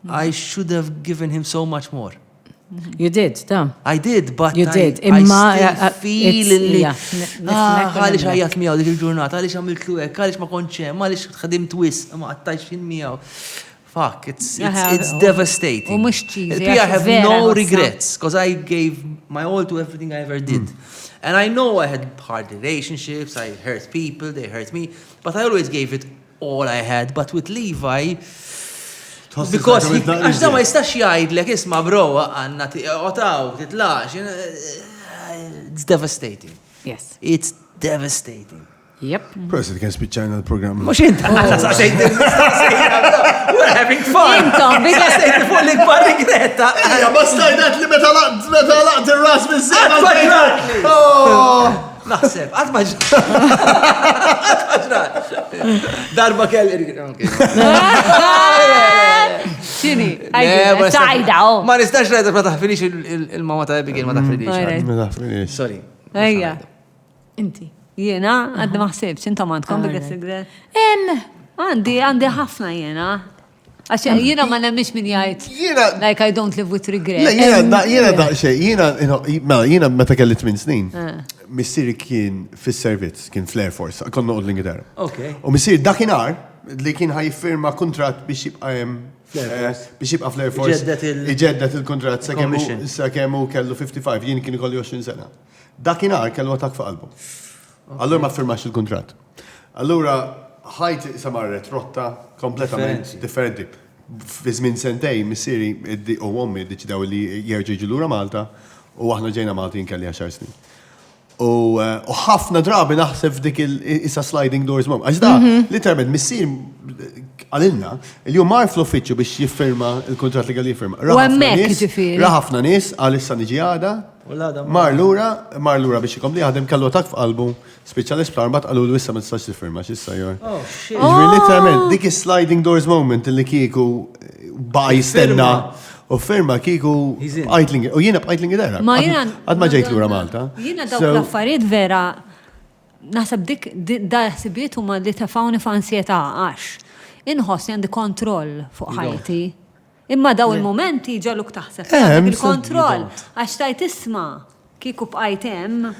I should have given him so much more. You did, da. I did, but You did. I still feel li... Għalix ħajjat miegħu dik il-ġurnata, għalix għamiltlu hekk, għalix ma konċem, għalix ħadimt wis, ma għattajx fin miegħu. Fuck, it's devastating. U mhux cheesy, I għax have vera no ħossa. regrets, because I gave my all to everything I ever did. And I know I had hard relationships, I hurt people, they hurt me, but I always gave it all I had. But with Levi, because għax da ma jistax jgħidlek, isma bro, għanna otaw, titlax, it's devastating. Yes. It's devastating. Yep. Proset kien spiċċajna l-programm. Mux inta, we're having fun. Intom, bidla Sejt fuq l-ikbar rigretta. Ja, ma stajdat li meta laqt ir-ras mis-sena. Naħseb, għatmaġ. Darba kelli Xini, sajda, Ma nistax rajda ma taħfilix il-mama ta' Abigail ma taħfilix. Sorry. Ejja, Inti. jena, għaddi maħsibx, intom għandkom bidla sigret. Għandi ħafna jena. Għax jena ma nemmix min jgħid. Like I don't live with regret. Jiena daqxej, jiena meta kelli 8 snin. Missieri kien fis-servizz, kien fl-Air Force, konna noqgħod l-Ingilterra. U missieri dakinhar li kien ħajfirma kuntratt biex jibqa' fl-Air Force. Iġeddet il-kuntratt sakemm hu kellu 55, jien kien ikolli 20 sena. Dakinhar kellu attak fuq qalbu. Allura ma firmax il-kuntratt. Allura ħajt isa marret rotta kompletament differenti. Fi żmien sentej missieri u ommi ddeċidew li jerġgħu jiġu lura Malta u aħna ġejna Malti kelli 10 snin. U ħafna drabi naħseb dik isa sliding doors mom. Għax da, literalment missier għalilna il-jum mar fl-uffiċċju biex jiffirma il-kontrat li għalli jiffirma. U hemmhekk ġifieri. Raħafna nies għalissa niġi għada. Mar lura biex jikom li għadem kellu attak f'qalbu, spiċċa l-isptar, bat għallu l-wissa ma tistax tiffirma, xissa jor. Literalment, dik sliding doors moment li kieku baqa jistenna u firma kieku Eitlinger, u jiena b'Eitlinger dera. Għad ma ġejt lura Malta. Jiena dawk l-affarijiet vera, naħseb dik da ħsibiet huma li tafawni f'ansjetà għax inħossni għandi kontroll fuq ħajti. Imma daw il-momenti ġalluk taħseb il-kontroll għax tajt isma' kieku b'qajt hemm.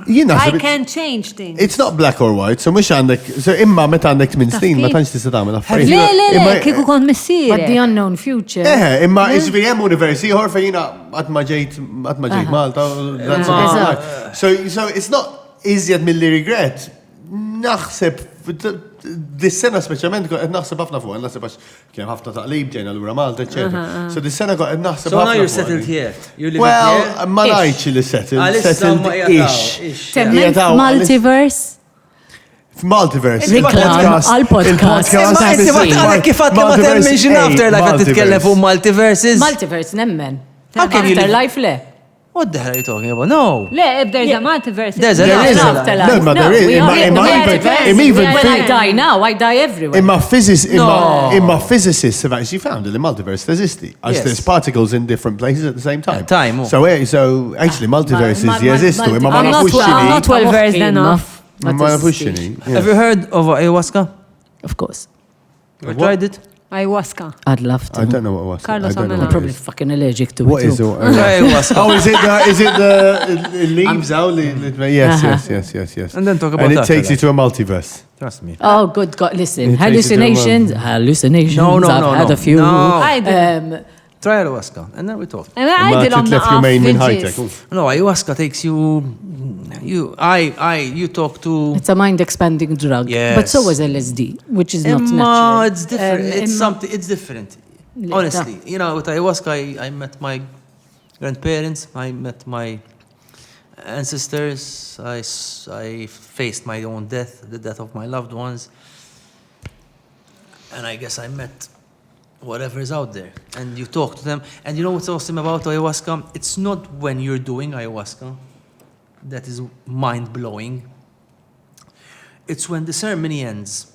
I can change things. It's not black or white, so mux għandek, so imma meta għandek 8 snin, ma tantx tista' tagħmel affarijiet. Le, kieku kont missier. But the unknown future. Imma iżvi hemm universi ieħor fejn jiena qatt ma ġejt Malta. So it's not iżjed milli regret. Naħseb dis-sena speċjalment qed naħseb ħafna fuq, naħseb għax kien ħafna taqlib ġejna lura Malta, eċetera. So dis-sena qed naħseb ħafna. So now you're settled here. You live here. here. Ma ngħidx li settled-ish. Temmen multiverse. Multiverse. Għal-podcast. Kif għat ma temmenx in afterlife għat titkellem fuq multiverses? Multiverse, nemmen. Afterlife le. What the hell are you talking about? No. Le, if there's a multiverse. There's an afterlife. No, there is. When I die now, I die everywhere. Imma physicists have actually found that the multiverse esisti. As there's particles in different places at the same time. So actually multiverses jesistu. Imma ma nafux xini. Not well versed enough. Ma nafux xini. Have you heard of ayahuasca? Of course. You tried it? Ayahuasca. I'd love to. I don't know what ayahuasca. Carlos I'm probably fucking allergic to it. What is it? Ayahuasca. Oh, is it the leaves out? Yes. And then talk about and that. it takes you to a multiverse. Trust me. Oh, good God, listen. It takes you to a Hallucinations. No. I've had a few. No. Try ayahuasca, and then we talk. No, ayahuasca takes you talk to... It's a mind-expanding drug. Yes. But so is LSD, which is not natural. It's different. It's different. Honestly. You know, with ayahuasca, I met my grandparents, I met my ancestors, I faced my own death, the death of my loved ones. And I guess I met whatever is out there. And you talk to them. And you know what's awesome about ayahuasca? It's not when you're doing ayahuasca that is mind-blowing. It's when the ceremony ends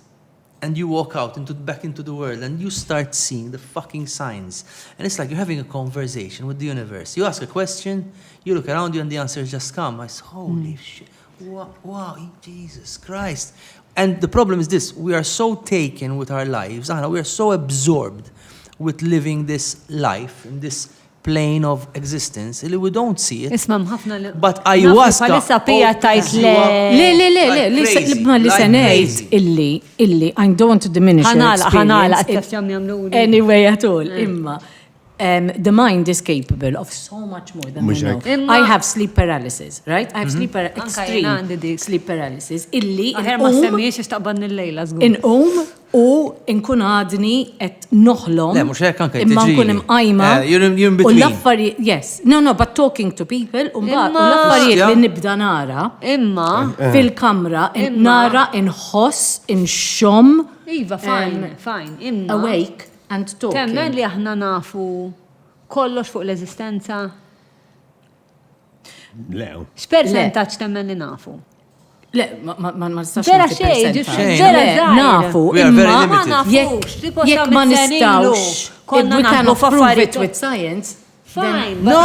and you walk out back into the world and you start seeing the fucking signs. And it's like you're having a conversation with the universe. You ask a question, you look around you and the answers just come. I say, holy shit, wow, Jesus Christ. And the problem is this, we are so taken with our lives, we are so absorbed with living this life, in this plane of existence, we don't see it. But ayahuasca... Palissa pija tajt li senajt illi, I don't want to diminish your experience anyway at all, imma. The mind is capable of so much more than we know. I have sleep paralysis, right? I have extreme sleep paralysis. Illi in U nkun għadni qed noħlom. Le, mhux hekk anke imma tiġri. nkun imqajma. You're in U between. l-affarijiet, yes. No, but talking to people, u mbagħad u Imma- l-affarijiet Ja. li nibda nara Imma, fil-kamra, Imma- nara inħoss, inxomm, Iva, fine, imma. awake and talking. Temmen li aħna nafu kollox fuq l-eżistenza? Lew. X'percentaġġ temmen li nafu? Le, ma nistax Ġera nagħti xejn, percentaġġ. ġera Le, żgħir. nafu, We are very imma limited. jekk ma nistawx, konna we cannot naħbu prove it f'affarijiet. with science. Fine. No,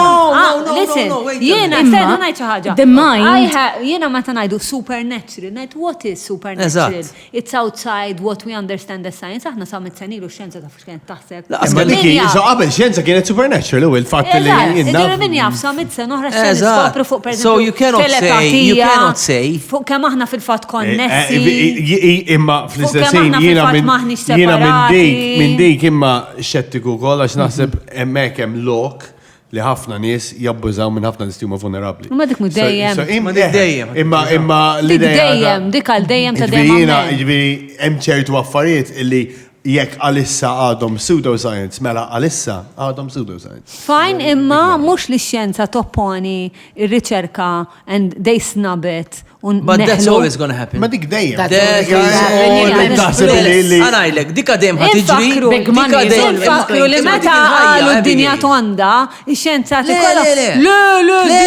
listen, wait a jiena minute. stenna Imma, ngħid xi ħaġa. the mind- Jiena meta ngħidu supernatural, ngħid what is supernatural? Eżatt. It's outside what we understand as science. Aħna sa mit-senilu x-xjenza ta' x'kienet taħseb. Imma dik so qabel xjenza kienet supernatural u l-fatt li Eżatt, min jaf sa mit-sen oħra x'kien Eżatt. niskopru fuq per So you cannot say- you cannot say- fuq kemm aħna fil-fatt konnessi. Imma fl-istess Fuq kemm aħna jiena fil-fatt minn maħniex jiena separati. minn dik imma xettiku wkoll għax naħseb hemmhekk hemm lok li ħafna nies jabbużaw minn ħafna nies li huma vulnerabbli. Ma dik mhu dejjem. Ma dik dejjem. Imma Dik dejjem, dik għal dejjem ta' dejjem. Jiena għamel. ġifieri hemm ċertu affarijiet illi jekk għalissa għadhom pseudoscience, mela għalissa għadhom pseudoscience. Fine, imma mhux li x-xjenza topponi ir-riċerka and they snub it. But that's always going to happen. Ma dik dejjem. That's That is always- all Naħseb li Għanajlek, dika dejjem ħatiġri. Infakru, Big money dika is dejjem- always Infakru li Imma meta dik il-ħajja, għalu d-dinja Abigail. tonda, ix-xjenza Le, tikolla. le, le. Le,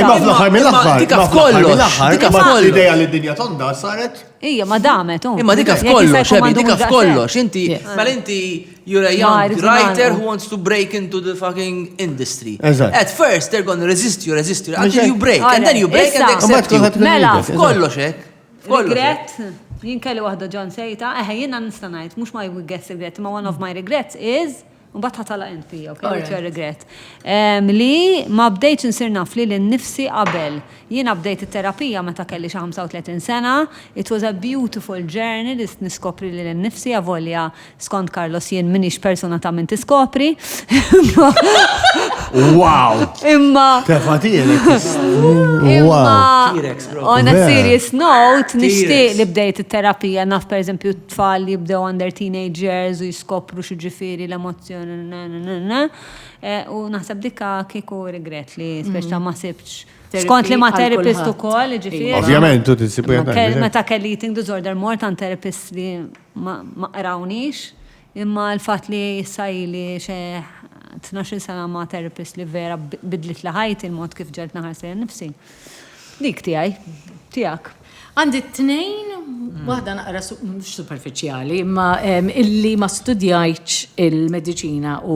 Imma fl-aħħar mill-aħħar. Dika imma fl-aħħar f'kollox, mill-aħħar, dika imma f'kollox. l-idea li d-dinja tonda saret. Ija, ma damet. Imma dika f'kollox, xebi, dika f'kollox. Inti, mal inti, you're a young it's writer not. who wants to break into the fucking industry. Eżatt. At first, they're going to resist you, until Mhux you break, hekk. and then you break and they Issa. accept you. Mbagħad kulħadd Mela, ikun jibda. F'kollox hekk. F'kollox hekk. Regret, jien kelli waħda John Sejta, jiena nista' ngħid, mhux my biggest regret, ma one of my regrets is, mbagħad ħatala int fija, okay, what's your regret? Li ma bdejtx insir naf li l-nifsi qabel. Jiena bdejt it-terapija meta kelli xi 35 sena, it was a beautiful journey li niskopri li l-nifsi avolja skont Carlos jien minix persona ta' min tiskopri. Wow! Imma Tefatijek. Imma, T-Rex, bro. on a Vera. serious note, nishtiq T-Rex. li bdejt it-terapija, naf per eżempju tfal li jibdew under teenagers u jiskopru xi ġifieri l-emozzjoni, u naħseb dikka kieku regret li speċta ma sibx. Skont li ma Therapy għal therapist kulħadd. ukoll, ġifieri. Ovvjament, tu tisibu Meta kelli eating disorder mort għan therapist li ma qrawniex, imma l-fatt li sajli xe 12 sena ma therapist li vera bidlit li ħajti il-mod kif ġelt naħar nifsi. Dik tiegħi, tiegħek. Għandi t-tnejn, waħda naqra mux superficiali, imma illi ma studjajċ il-medicina u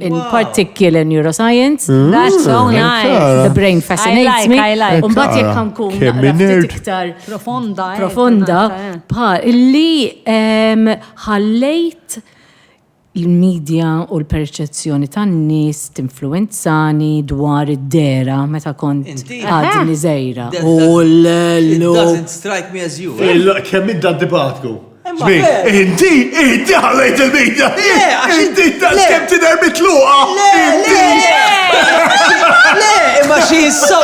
in particular neuroscience. That's so nice. The brain fascinates me. I like. Umbat jek kankun Kemm naqra nerd. ftit iktar Profonda. profonda, illi ħallejt il-medja u l-perċezzjoni tan-nies tinfluenzani dwar id-dera meta kont Inti. għadni żejra. That U It l-lu. doesn't strike me as you. Kemm idda d-dibatku? Imma Ġbir, fer. inti ħallejt il-medja. għax Inti le. kemm tidher mitluqa. Le, imma she is so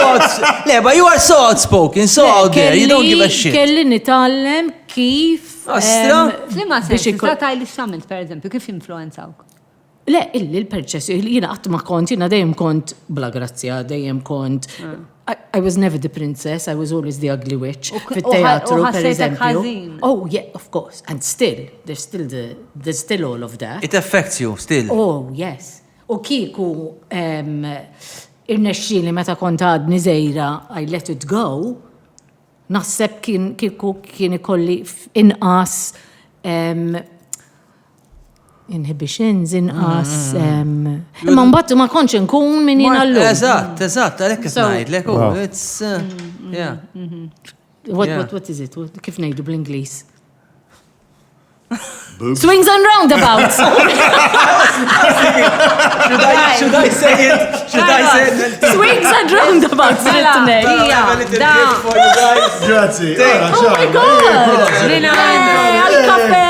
le, but you are so outspoken, so out there, you don't give a shit. Kelli nitallem kif. Astra? Flima biex sensi, ikun- ta' tajli xamil, per eżempju, kif influenzawk? Le, illi l-perċessju, jina għatma kont, jina dejjem kont bla grazzja, dejjem kont. I was never the princess, I was always the ugly witch. Fit-teatru, u per ħassejtek eżempju. ħażin. Oh, yeah, of course. And still, there's still all of that. It affects you still. Oh, yes. U kiku irnexxili meta kont għadni żejra, I let it go, naħseb kieku kien ikolli inqas inhibitions, inqas. Imma mbagħad ma kontx inkun min jien allum. Eżatt, għalhekk qed So- ngħidlek. It's yeah. What is it? Kif ngħidu bl-Ingliż? Swings and roundabouts. Should I say it? Should I say it? Swings and roundabouts. Mela, rit-tnej. hija, da. Grazzi. Oh my God! Għal-kafe!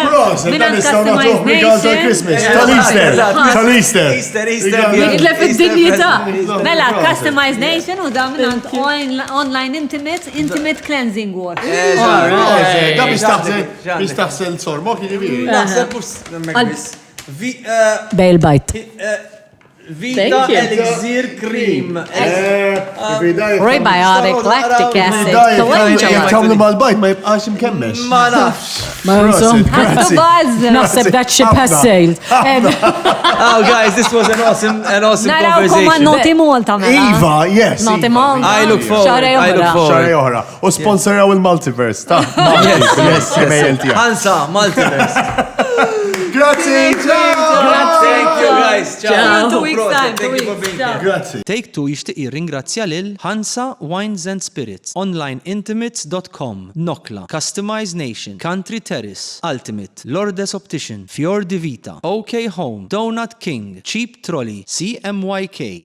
Proset, dan nistaw nagħtuh because of Christmas. Tal-Easter. Tal-Easter. Jitlef id-dinjità. Mela, Customize Nation u da minant Online Intimate Cleansing Water. Da biex taħsel sormok jiġifieri. Bejl-bajt. Vita Elixir Cream. Prebiotic lactic acid. Kamlu mal-bajt ma jibqax imkemmex. Ma nafx. Għattu buzz. Naħseb that ship has sailed. Oh, guys, this was an awesome Naraw koma conversation. Noti Malta mela. Iva, yes. Noti Malta. I look forward. Xaraj oħra. U sponsoraw il-Multiverse, ta' Yes, email tijak. Hansa, Multiverse. Grazie, ciao! Thank you, guys. Ciao. 2 weeks time. Thank you for being here. Grazie. Take Two jixtieq jirringrazzja lil Hansa Wines and Spirits, onlineintimates.com, Nokla, Customize Nation, Country Terrace, Ultimate, Lourdes Optician, Fior di Vita, OK Home, Donut King, Cheap Trolley, CMYK.